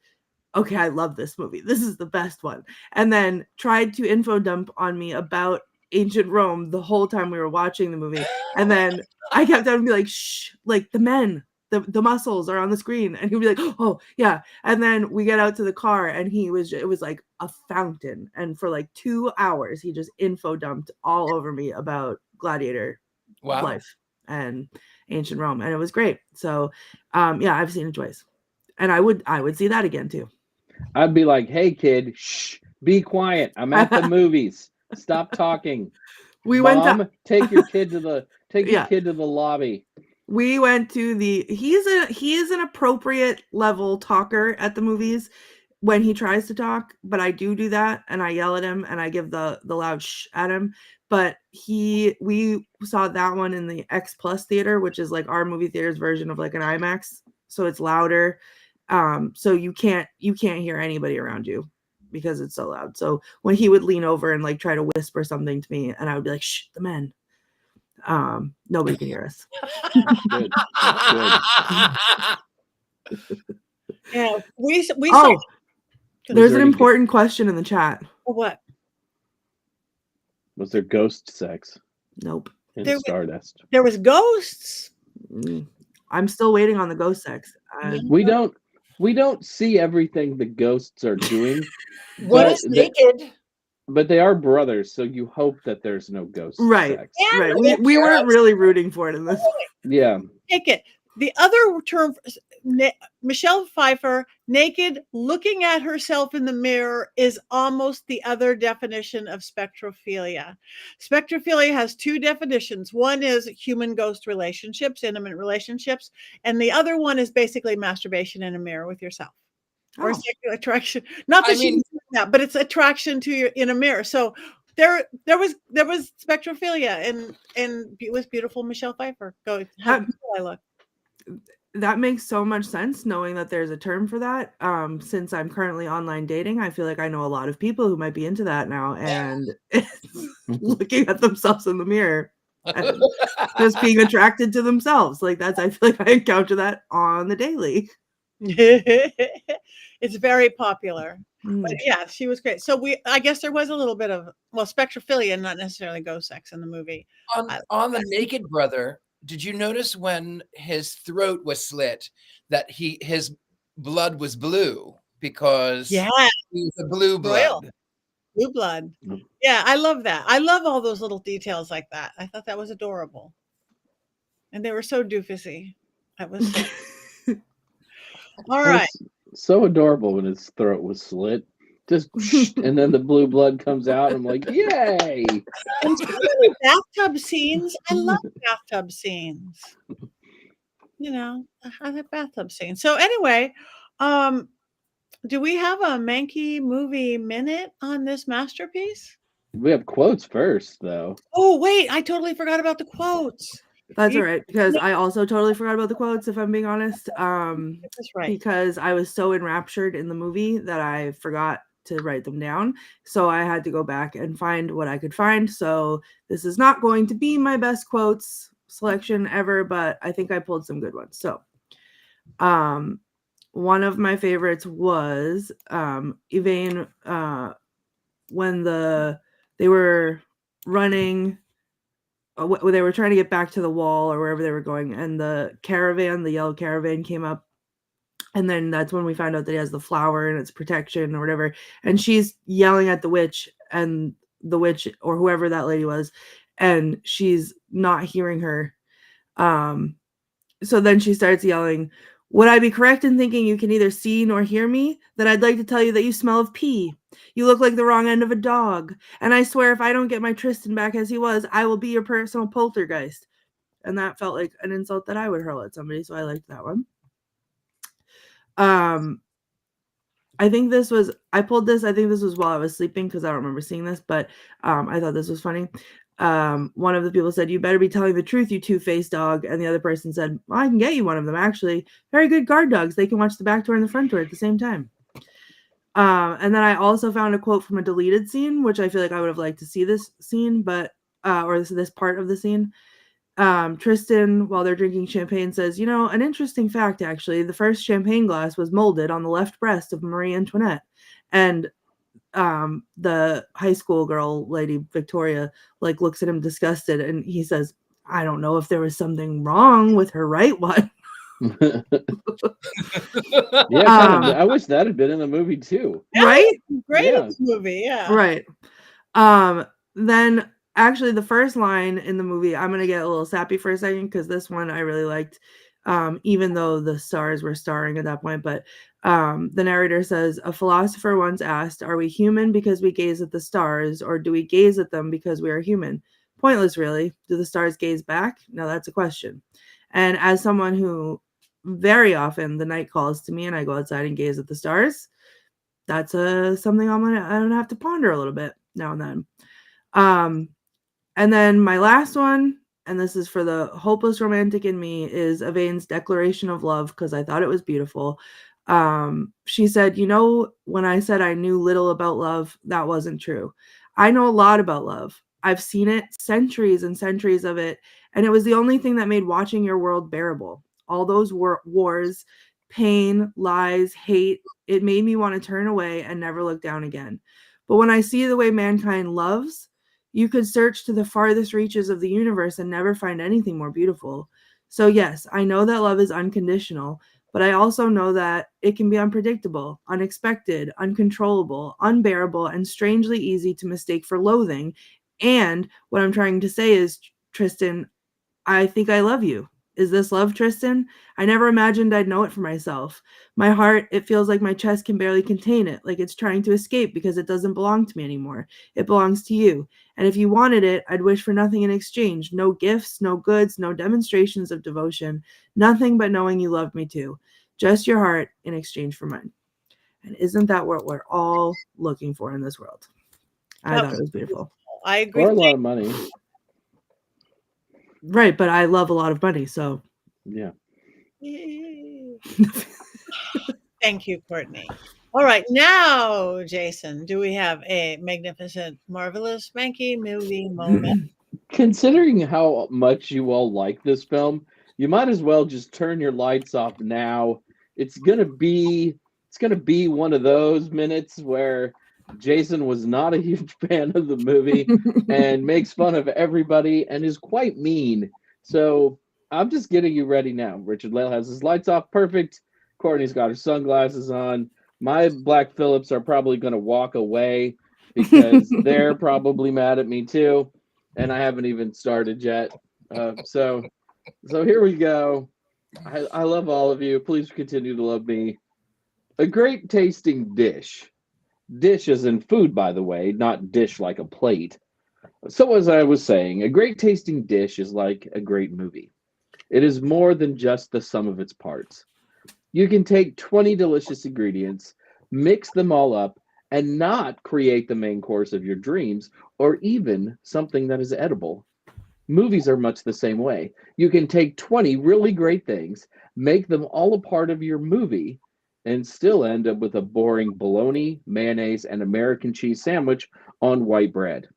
[SPEAKER 2] okay, I love this movie. This is the best one. And then tried to info dump on me about ancient Rome the whole time we were watching the movie. And then I kept on be like, shh, like the men, the muscles are on the screen. And he'd be like, oh yeah. And then we get out to the car and it was like a fountain. And for like 2 hours, he just info dumped all over me about Gladiator life and ancient Rome. And it was great. So yeah, I've seen it twice. And I would see that again too.
[SPEAKER 3] I'd be like, hey kid, shh, be quiet. I'm at the movies. Stop talking. Mom, take your kid to the kid to the lobby.
[SPEAKER 2] We went to he is an appropriate level talker at the movies when he tries to talk, but I do that and I yell at him and I give the loud shh at him. But we saw that one in the X Plus theater, which is like our movie theater's version of like an IMAX, so it's louder. So you can't hear anybody around you because it's so loud. So when he would lean over and like try to whisper something to me and I would be like, shh, the men, nobody can hear us.
[SPEAKER 3] Good.
[SPEAKER 1] Yeah, we
[SPEAKER 2] there's an important question in the chat.
[SPEAKER 1] What?
[SPEAKER 3] Was there ghost sex?
[SPEAKER 2] Nope.
[SPEAKER 1] There was-
[SPEAKER 3] Stardust.
[SPEAKER 1] There was ghosts.
[SPEAKER 2] I'm still waiting on the ghost sex.
[SPEAKER 3] We don't see everything the ghosts are doing,
[SPEAKER 4] One
[SPEAKER 3] but
[SPEAKER 4] is naked.
[SPEAKER 3] but they are brothers, so you hope that there's no ghost
[SPEAKER 2] Right.
[SPEAKER 3] sex.
[SPEAKER 1] Yeah,
[SPEAKER 2] Right. We weren't really rooting for it in this.
[SPEAKER 3] Yeah.
[SPEAKER 1] Take it. The other term, Michelle Pfeiffer, naked, looking at herself in the mirror, is almost the other definition of spectrophilia. Spectrophilia has two definitions. One is human ghost relationships, intimate relationships, and the other one is basically masturbation in a mirror with yourself. Or
[SPEAKER 2] Oh.
[SPEAKER 1] sexual attraction. Not that she's doing that, but it's attraction to you in a mirror. So there was spectrophilia and with beautiful Michelle Pfeiffer. Go, how beautiful I look.
[SPEAKER 2] That makes so much sense, knowing that there's a term for that. Since I'm currently online dating, I feel like I know a lot of people who might be into that now, and it's looking at themselves in the mirror and just being attracted to themselves. Like I feel like I encounter that on the daily.
[SPEAKER 1] It's very popular. But yeah, she was great. So I guess there was a little bit of spectrophilia, not necessarily ghost sex in the movie.
[SPEAKER 4] On the naked brother, did you notice when his throat was slit that his blood was blue because he was a blue blood?
[SPEAKER 1] Royal. Blue blood. Yeah, I love that. I love all those little details like that. I thought that was adorable. And they were so doofusy. That was so all right.
[SPEAKER 3] So adorable when his throat was slit. Just and then the blue blood comes out. I'm like, yay!
[SPEAKER 1] And bathtub scenes. I love bathtub scenes. You know, I like bathtub scenes. So anyway, do we have a Mankey movie minute on this masterpiece?
[SPEAKER 3] We have quotes first, though.
[SPEAKER 1] Oh wait, I totally forgot about the quotes.
[SPEAKER 2] That's all right, because I also totally forgot about the quotes, if I'm being honest.
[SPEAKER 1] That's right.
[SPEAKER 2] Because I was so enraptured in the movie that I forgot to write them down. So I had to go back and find what I could find. So this is not going to be my best quotes selection ever, but I think I pulled some good ones. So one of my favorites was Yvain, when they were running, they were trying to get back to the wall or wherever they were going, and the yellow caravan came up, and then that's when we find out that he has the flower and it's protection or whatever, and she's yelling at the witch, and the witch or whoever that lady was, and she's not hearing her. So then she starts yelling, "Would I be correct in thinking you can neither see nor hear me? Then I'd like to tell you that you smell of pee. You look like the wrong end of a dog. And I swear if I don't get my Tristan back as he was, I will be your personal poltergeist." And that felt like an insult that I would hurl at somebody, so I liked that one. I think this was while I was sleeping because I don't remember seeing this, but I thought this was funny. One of the people said, "You better be telling the truth, you two-faced dog." And the other person said, "Well, I can get you one of them, actually. Very good guard dogs. They can watch the back door and the front door at the same time." And then I also found a quote from a deleted scene, which I feel like I would have liked to see this scene, but or this part of the scene. Tristan, while they're drinking champagne, says, "An interesting fact, actually. The first champagne glass was molded on the left breast of Marie Antoinette." And the high school girl, Lady Victoria, looks at him disgusted, and he says, "I don't know if there was something wrong with her right one."
[SPEAKER 3] Yeah, I wish that had been in the movie too.
[SPEAKER 2] Right?
[SPEAKER 1] Great movie, yeah.
[SPEAKER 2] Right. Then actually the first line in the movie, I'm gonna get a little sappy for a second because this one I really liked, even though the stars were starring at that point. But the narrator says, "A philosopher once asked, are we human because we gaze at the stars, or do we gaze at them because we are human? Pointless, really. Do the stars gaze back? Now that's a question." And as someone who very often the night calls to me and I go outside and gaze at the stars, that's something I'm gonna have to ponder a little bit now and then. And then my last one, and this is for the hopeless romantic in me, is Yvain's declaration of love, because I thought it was beautiful. She said, "When I said I knew little about love, that wasn't true. I know a lot about love. I've seen it, centuries and centuries of it, and it was the only thing that made watching your world bearable. All those wars, pain, lies, hate, it made me want to turn away and never look down again. But when I see the way mankind loves, You could search to the farthest reaches of the universe and never find anything more beautiful. So yes, I know that love is unconditional, but I also know that it can be unpredictable, unexpected, uncontrollable, unbearable, and strangely easy to mistake for loathing. And what I'm trying to say is, Tristan, I think I love you. Is this love, Tristan? I never imagined I'd know it for myself. My heart, it feels like my chest can barely contain it, like it's trying to escape because it doesn't belong to me anymore. It belongs to you. And if you wanted it, I'd wish for nothing in exchange. No gifts, no goods, no demonstrations of devotion. Nothing but knowing you loved me too. Just your heart in exchange for mine. And isn't that what we're all looking for in this world? I thought it was beautiful.
[SPEAKER 1] I agree.
[SPEAKER 3] Or a lot of money.
[SPEAKER 2] Right, but I love a lot of money, so.
[SPEAKER 3] Yeah.
[SPEAKER 1] Thank you, Courtney. All right, now, Jason, do we have a magnificent, marvelous Mankey movie moment?
[SPEAKER 3] Considering how much you all like this film, you might as well just turn your lights off now. It's gonna be one of those minutes where Jason was not a huge fan of the movie and makes fun of everybody and is quite mean. So I'm just getting you ready now. Richard-Lael has his lights off, perfect. Courtney's got her sunglasses on. My Black Phillips are probably going to walk away because they're probably mad at me too, and I haven't even started yet. So here we go. I love all of you. Please continue to love me. A great tasting dish. Dish as in food, by the way, not dish like a plate. So as I was saying, a great tasting dish is like a great movie. It is more than just the sum of its parts. You can take 20 delicious ingredients, mix them all up, and not create the main course of your dreams or even something that is edible. Movies are much the same way. You can take 20 really great things, make them all a part of your movie, and still end up with a boring bologna, mayonnaise, and American cheese sandwich on white bread.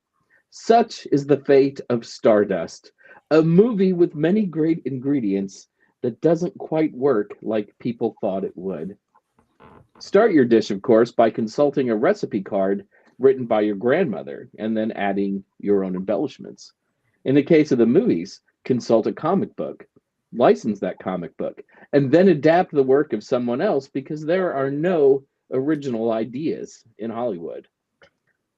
[SPEAKER 3] Such is the fate of Stardust, a movie with many great ingredients that doesn't quite work like people thought it would. Start your dish, of course, by consulting a recipe card written by your grandmother and then adding your own embellishments. In the case of the movies, consult a comic book, license that comic book, and then adapt the work of someone else because there are no original ideas in Hollywood.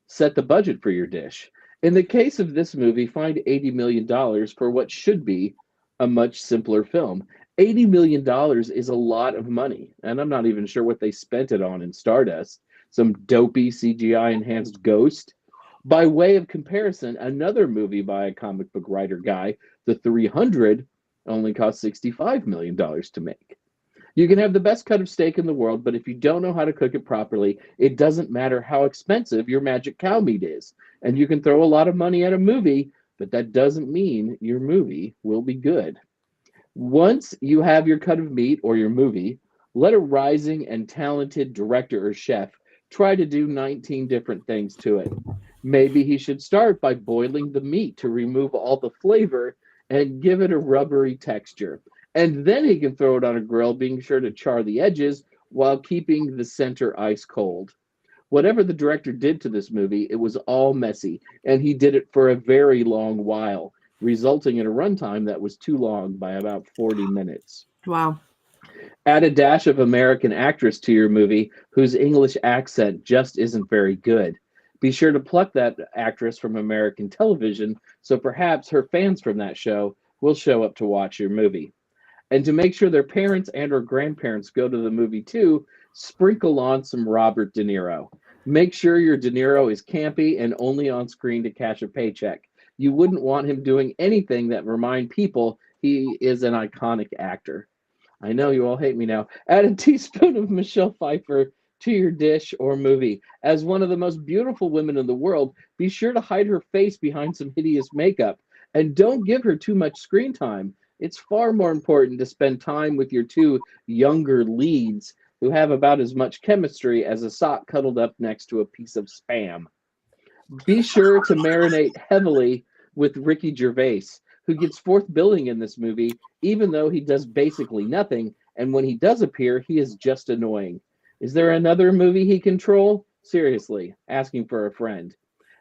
[SPEAKER 3] Set the budget for your dish. In the case of this movie, find $80 million for what should be a much simpler film. $80 million is a lot of money, and I'm not even sure what they spent it on in Stardust. Some dopey CGI-enhanced ghost. By way of comparison, another movie by a comic book writer guy, The 300, only cost $65 million to make. You can have the best cut of steak in the world, but if you don't know how to cook it properly, it doesn't matter how expensive your magic cow meat is. And you can throw a lot of money at a movie, but that doesn't mean your movie will be good. Once you have your cut of meat or your movie, let a rising and talented director or chef try to do 19 different things to it. Maybe he should start by boiling the meat to remove all the flavor and give it a rubbery texture. And then he can throw it on a grill, being sure to char the edges while keeping the center ice cold. Whatever the director did to this movie, it was all messy, and he did it for a very long while, resulting in a runtime that was too long by about 40 minutes.
[SPEAKER 2] Wow.
[SPEAKER 3] Add a dash of American actress to your movie whose English accent just isn't very good. Be sure to pluck that actress from American television, so perhaps her fans from that show will show up to watch your movie. And to make sure their parents and or grandparents go to the movie too, sprinkle on some Robert De Niro. Make sure your De Niro is campy and only on screen to cash a paycheck. You wouldn't want him doing anything that remind people he is an iconic actor. I know you all hate me now. Add a teaspoon of Michelle Pfeiffer to your dish or movie. As one of the most beautiful women in the world, be sure to hide her face behind some hideous makeup. And don't give her too much screen time. It's far more important to spend time with your two younger leads who have about as much chemistry as a sock cuddled up next to a piece of Spam. Be sure to marinate heavily with Ricky Gervais, who gets fourth billing in this movie, even though he does basically nothing, and when he does appear, he is just annoying. Is there another movie he can troll? Seriously, asking for a friend.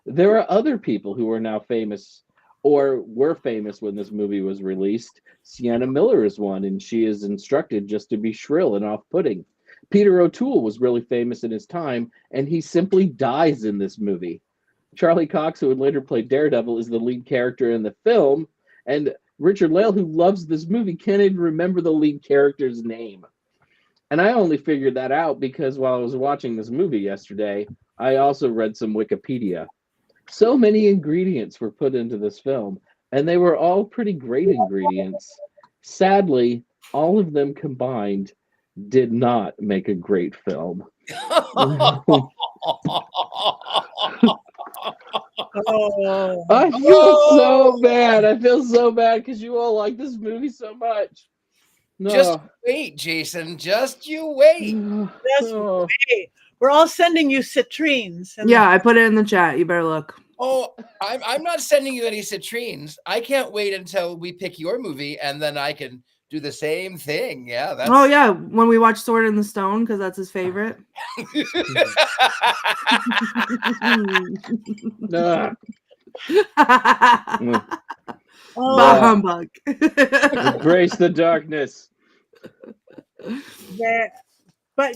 [SPEAKER 3] There are other people who are now famous or were famous when this movie was released. Sienna Miller is one, and she is instructed just to be shrill and off-putting. Peter O'Toole was really famous in his time, and he simply dies in this movie. Charlie Cox, who would later play Daredevil, is the lead character in the film, and Richard-Lael, who loves this movie, can't even remember the lead character's name. And I only figured that out because while I was watching this movie yesterday, I also read some Wikipedia. So many ingredients were put into this film, and they were all pretty great ingredients. Sadly, all of them combined did not make a great film.
[SPEAKER 1] Oh,
[SPEAKER 3] I feel so bad. I feel so bad because you all like this movie so much. No.
[SPEAKER 4] Just wait, Jason. Just you wait.
[SPEAKER 1] that's great. We're all sending you citrines.
[SPEAKER 2] Yeah, I put it in the chat. You better look.
[SPEAKER 4] Oh, I'm not sending you any citrines. I can't wait until we pick your movie, and then I can do the same thing. Yeah. That's...
[SPEAKER 2] Oh yeah, when we watch Sword in the Stone, because that's his favorite. Bah humbug.
[SPEAKER 3] Embrace the darkness.
[SPEAKER 1] But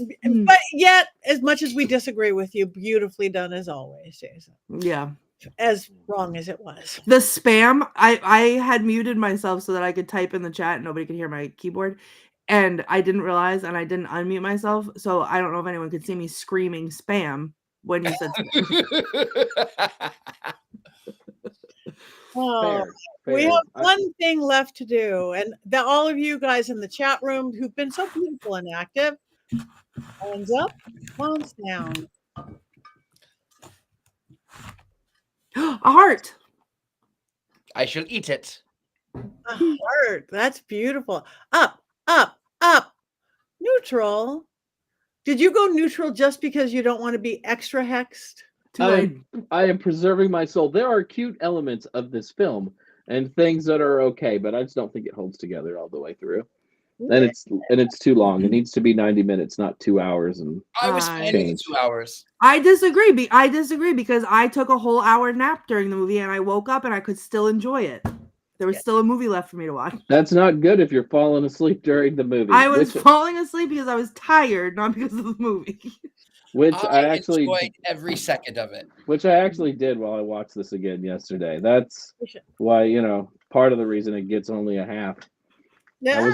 [SPEAKER 1] yet, as much as we disagree with you, beautifully done as always, Jason.
[SPEAKER 2] Yeah.
[SPEAKER 1] As wrong as it was.
[SPEAKER 2] The spam, I had muted myself so that I could type in the chat and nobody could hear my keyboard. And I didn't realize, and I didn't unmute myself. So I don't know if anyone could see me screaming spam when you said spam.
[SPEAKER 1] Oh, we have one thing left to do. And all of you guys in the chat room who've been so beautiful and active, hands up, hands down.
[SPEAKER 2] A heart.
[SPEAKER 4] I shall eat it.
[SPEAKER 1] A heart. That's beautiful. Up, up, up. Neutral. Did you go neutral just because you don't want to be extra hexed?
[SPEAKER 3] I am preserving my soul. There are cute elements of this film and things that are okay, but I just don't think it holds together all the way through. And it's too long. It needs to be 90 minutes, not 2 hours. And
[SPEAKER 4] I was fine with 2 hours.
[SPEAKER 2] I disagree. I disagree because I took a whole hour nap during the movie and I woke up and I could still enjoy it. There was still a movie left for me to watch.
[SPEAKER 3] That's not good if you're falling asleep during the movie.
[SPEAKER 2] I was falling asleep because I was tired, not because of the movie.
[SPEAKER 3] Which I actually
[SPEAKER 4] enjoyed every second of it.
[SPEAKER 3] Which I actually did while I watched this again yesterday. That's why, part of the reason it gets only a half.
[SPEAKER 1] Yeah.
[SPEAKER 3] I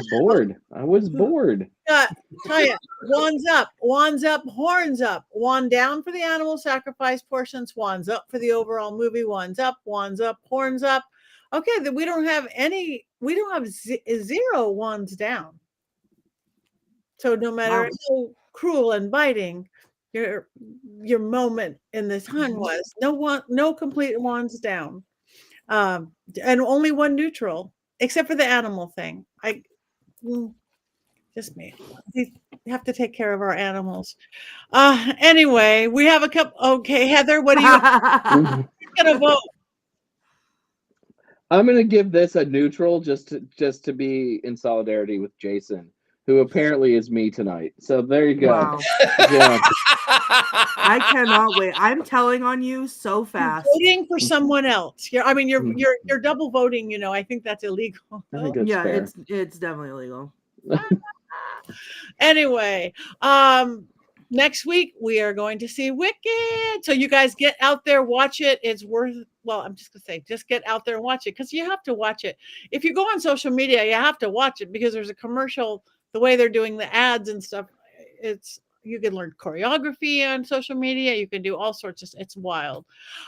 [SPEAKER 3] was bored.
[SPEAKER 1] Tell you, wands up, horns up. Wand down for the animal sacrifice portions, wands up for the overall movie, wands up, horns up. Okay, then we don't have zero wands down. So no matter how cruel and biting your moment in the time was, no complete wands down. And only one neutral, except for the animal thing. Just me. We have to take care of our animals. Anyway, we have a couple. Okay, Heather, what are you gonna vote?
[SPEAKER 3] I'm gonna give this a neutral just to be in solidarity with Jason, who apparently is me tonight. So there you go.
[SPEAKER 2] Wow.
[SPEAKER 3] Yeah.
[SPEAKER 2] I cannot wait. I'm telling on you so fast.
[SPEAKER 1] Voting for someone else. You're double voting. I think that's illegal.
[SPEAKER 3] I think that's fair.
[SPEAKER 2] It's definitely illegal.
[SPEAKER 1] Anyway, next week we are going to see Wicked. So you guys get out there, watch it. It's worth. Well, I'm just gonna say, just get out there and watch it because you have to watch it. If you go on social media, you have to watch it because there's a commercial. The way they're doing the ads and stuff, you can learn choreography on social media. You can do all sorts of. It's wild.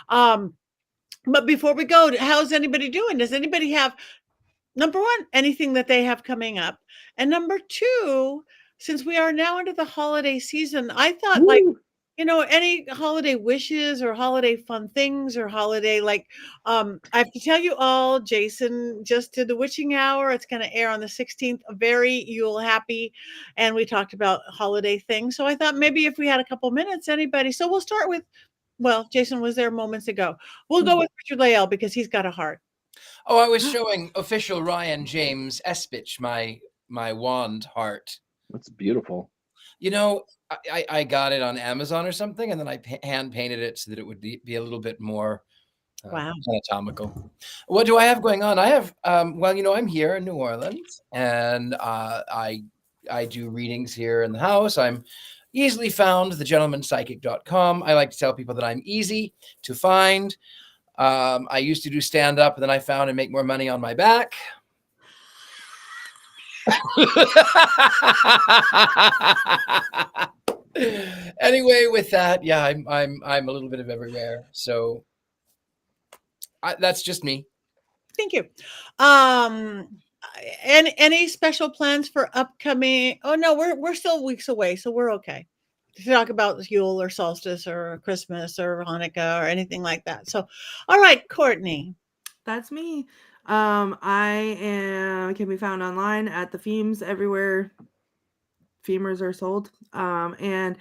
[SPEAKER 1] But before we go, how's anybody doing? Does anybody have, number one, anything that they have coming up? And number two, since we are now into the holiday season, I thought any holiday wishes or holiday fun things or holiday, I have to tell you all, Jason just did the witching hour. It's going to air on the 16th, very Yule happy. And we talked about holiday things. So I thought maybe if we had a couple minutes, anybody. So we'll start with, Jason was there moments ago. We'll go with Richard-Lael because he's got a heart.
[SPEAKER 4] Oh, I was showing official Ryan James Espich my wand heart.
[SPEAKER 3] That's beautiful.
[SPEAKER 4] You know, I got it on Amazon or something, and then I hand painted it so that it would be a little bit more
[SPEAKER 1] Wow.
[SPEAKER 4] anatomical. What do I have going on? I have, well, you know, I'm here in New Orleans, and I do readings here in the house. I'm easily found, thegentlemanpsychic.com. I like to tell people that I'm easy to find. I used to do stand-up, and then I found I make more money on my back. Anyway, with that, yeah, I'm a little bit of everywhere. So that's just me.
[SPEAKER 1] Thank you. Any special plans for upcoming? Oh no, we're still weeks away, so we're okay to talk about Yule or solstice or Christmas or Hanukkah or anything like that. So, all right, Courtney.
[SPEAKER 2] That's me. I can be found online at the Femes everywhere femurs are sold. And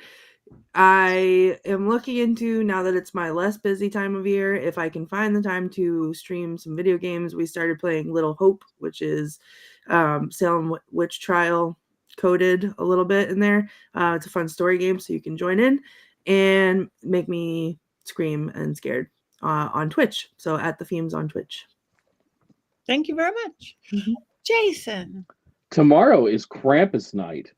[SPEAKER 2] I am looking into, now that it's my less busy time of year, if I can find the time to stream some video games. We started playing Little Hope, which is Salem Witch Trial coded a little bit in there. It's a fun story game, so you can join in and make me scream and scared on Twitch. So at the Femes on Twitch.
[SPEAKER 1] Thank you very much.
[SPEAKER 2] Mhm.
[SPEAKER 1] Jason.
[SPEAKER 3] Tomorrow is Krampus night.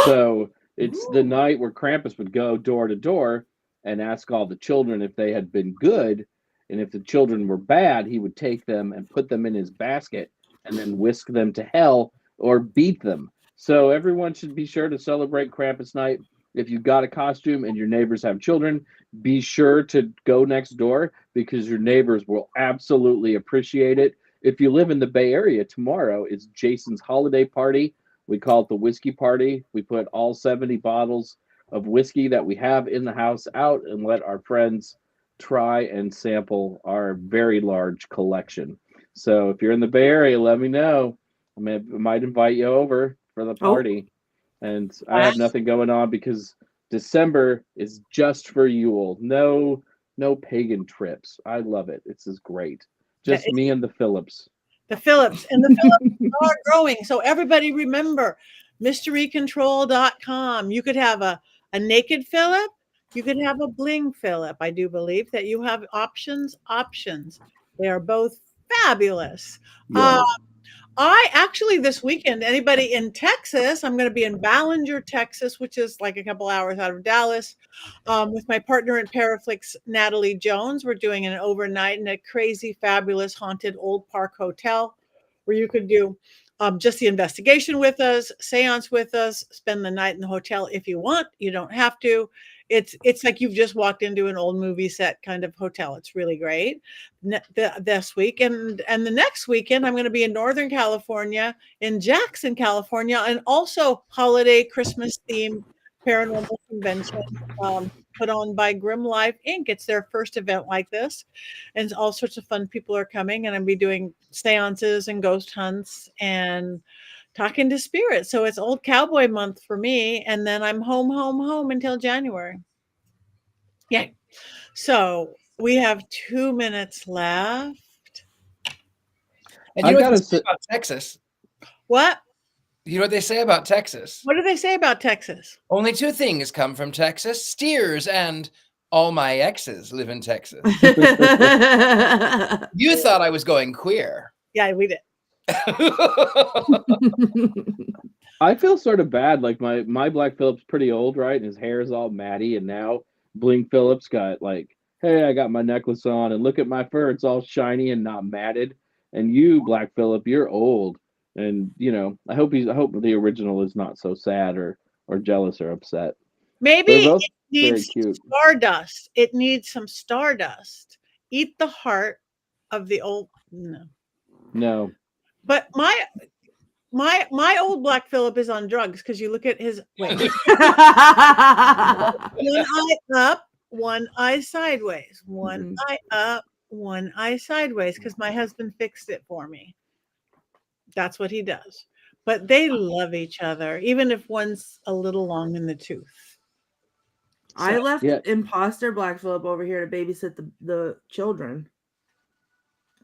[SPEAKER 3] So it's the night where Krampus would go door to door and ask all the children if they had been good. And if the children were bad, he would take them and put them in his basket and then whisk them to hell or beat them. So everyone should be sure to celebrate Krampus night. If you've got a costume and your neighbors have children, be sure to go next door because your neighbors will absolutely appreciate it. If you live in the Bay Area, tomorrow is Jason's holiday party. We call it the whiskey party. We put all 70 bottles of whiskey that we have in the house out and let our friends try and sample our very large collection. So if you're in the Bay Area, let me know. I might invite you over for the party. And I have nothing going on because December is just for Yule. No pagan trips. I love it. This is great. Just me and the Phillips.
[SPEAKER 1] The Phillips and the Phillips are growing. So everybody remember mysterycontrol.com. You could have a naked Phillip. You could have a bling Phillip. I do believe that you have options. They are both fabulous.
[SPEAKER 3] Yeah.
[SPEAKER 1] I actually this weekend, anybody in Texas, I'm going to be in Ballinger, Texas, which is like a couple hours out of Dallas, with my partner in Paraflix, Natalie Jones. We're doing an overnight in a crazy, fabulous, haunted old park hotel where you could do just the investigation with us, seance with us, spend the night in the hotel if you want. You don't have to. It's like you've just walked into an old movie set kind of hotel. It's really great. This week and the next weekend, I'm going to be in Northern California, in Jackson, California, and also holiday Christmas themed paranormal convention put on by Grim Life Inc. It's their first event like this, and all sorts of fun people are coming, and I'll be doing seances and ghost hunts and talking to spirits. So it's old cowboy month for me, and then I'm home until January. Yay. So we have 2 minutes left.
[SPEAKER 4] And you know what they say about Texas?
[SPEAKER 1] What?
[SPEAKER 4] You know what they say about Texas?
[SPEAKER 1] What do they say about Texas?
[SPEAKER 4] Only two things come from Texas: steers and all my exes live in Texas. You thought I was going queer.
[SPEAKER 1] Yeah, we did.
[SPEAKER 3] I feel sort of bad. Like my Black Phillip's pretty old, right? And his hair is all matty. And now Bling Phillips got like, hey, I got my necklace on and look at my fur. It's all shiny and not matted. And you, Black Phillip, you're old. And, you know, I hope the original is not so sad or jealous or upset.
[SPEAKER 1] Maybe it needs stardust. It needs some stardust. Eat the heart of the old.
[SPEAKER 3] No.
[SPEAKER 1] But my old Black Phillip is on drugs because you look at his one eye up, one eye sideways, one eye up, one eye sideways, because my husband fixed it for me. That's what he does. But they love each other, even if one's a little long in the tooth.
[SPEAKER 2] So, I left imposter Black Phillip over here to babysit the children.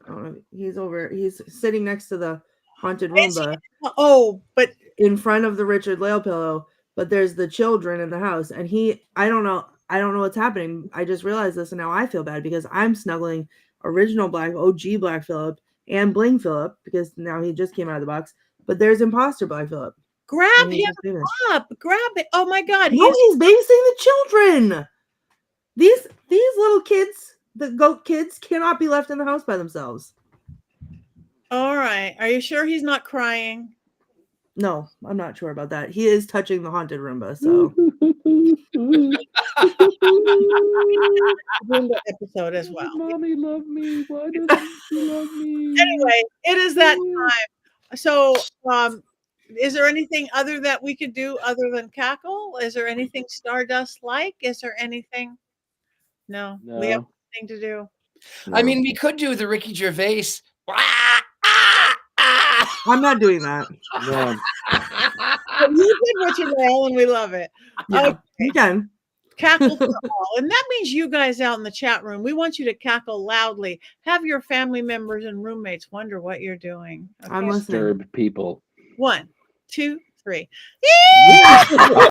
[SPEAKER 2] I don't know. He's sitting next to the haunted Roomba.
[SPEAKER 1] Oh, but
[SPEAKER 2] in front of the Richard-Lael pillow, but there's the children in the house, and I don't know what's happening. I just realized this, and now I feel bad because I'm snuggling original OG Black Phillip and Bling Phillip because now he just came out of the box. But there's imposter Black Phillip.
[SPEAKER 1] Grab him up. Grab it. Oh my God.
[SPEAKER 2] No, he's babysitting the children. These little kids, the goat kids, cannot be left in the house by themselves.
[SPEAKER 1] All right. Are you sure he's not crying?
[SPEAKER 2] No, I'm not sure about that. He is touching the haunted Roomba, so.
[SPEAKER 1] Roomba episode as well.
[SPEAKER 3] Mommy love me. Why doesn't she love me?
[SPEAKER 1] Anyway, it is that time. So, is there anything other that we could do other than cackle? Is there anything Stardust like? Is there anything? No. We have nothing to do.
[SPEAKER 2] No.
[SPEAKER 4] I mean, we could do the Ricky Gervais.
[SPEAKER 2] I'm not doing that.
[SPEAKER 3] No.
[SPEAKER 1] But you did Richard-Lael, and we love it.
[SPEAKER 2] Yeah,
[SPEAKER 1] Okay.
[SPEAKER 2] you can.
[SPEAKER 1] Cackle for all. And that means you guys out in the chat room, we want you to cackle loudly. Have your family members and roommates wonder what you're doing. Okay?
[SPEAKER 2] I'm listening.
[SPEAKER 3] Disturb people.
[SPEAKER 1] 1, 2, 3.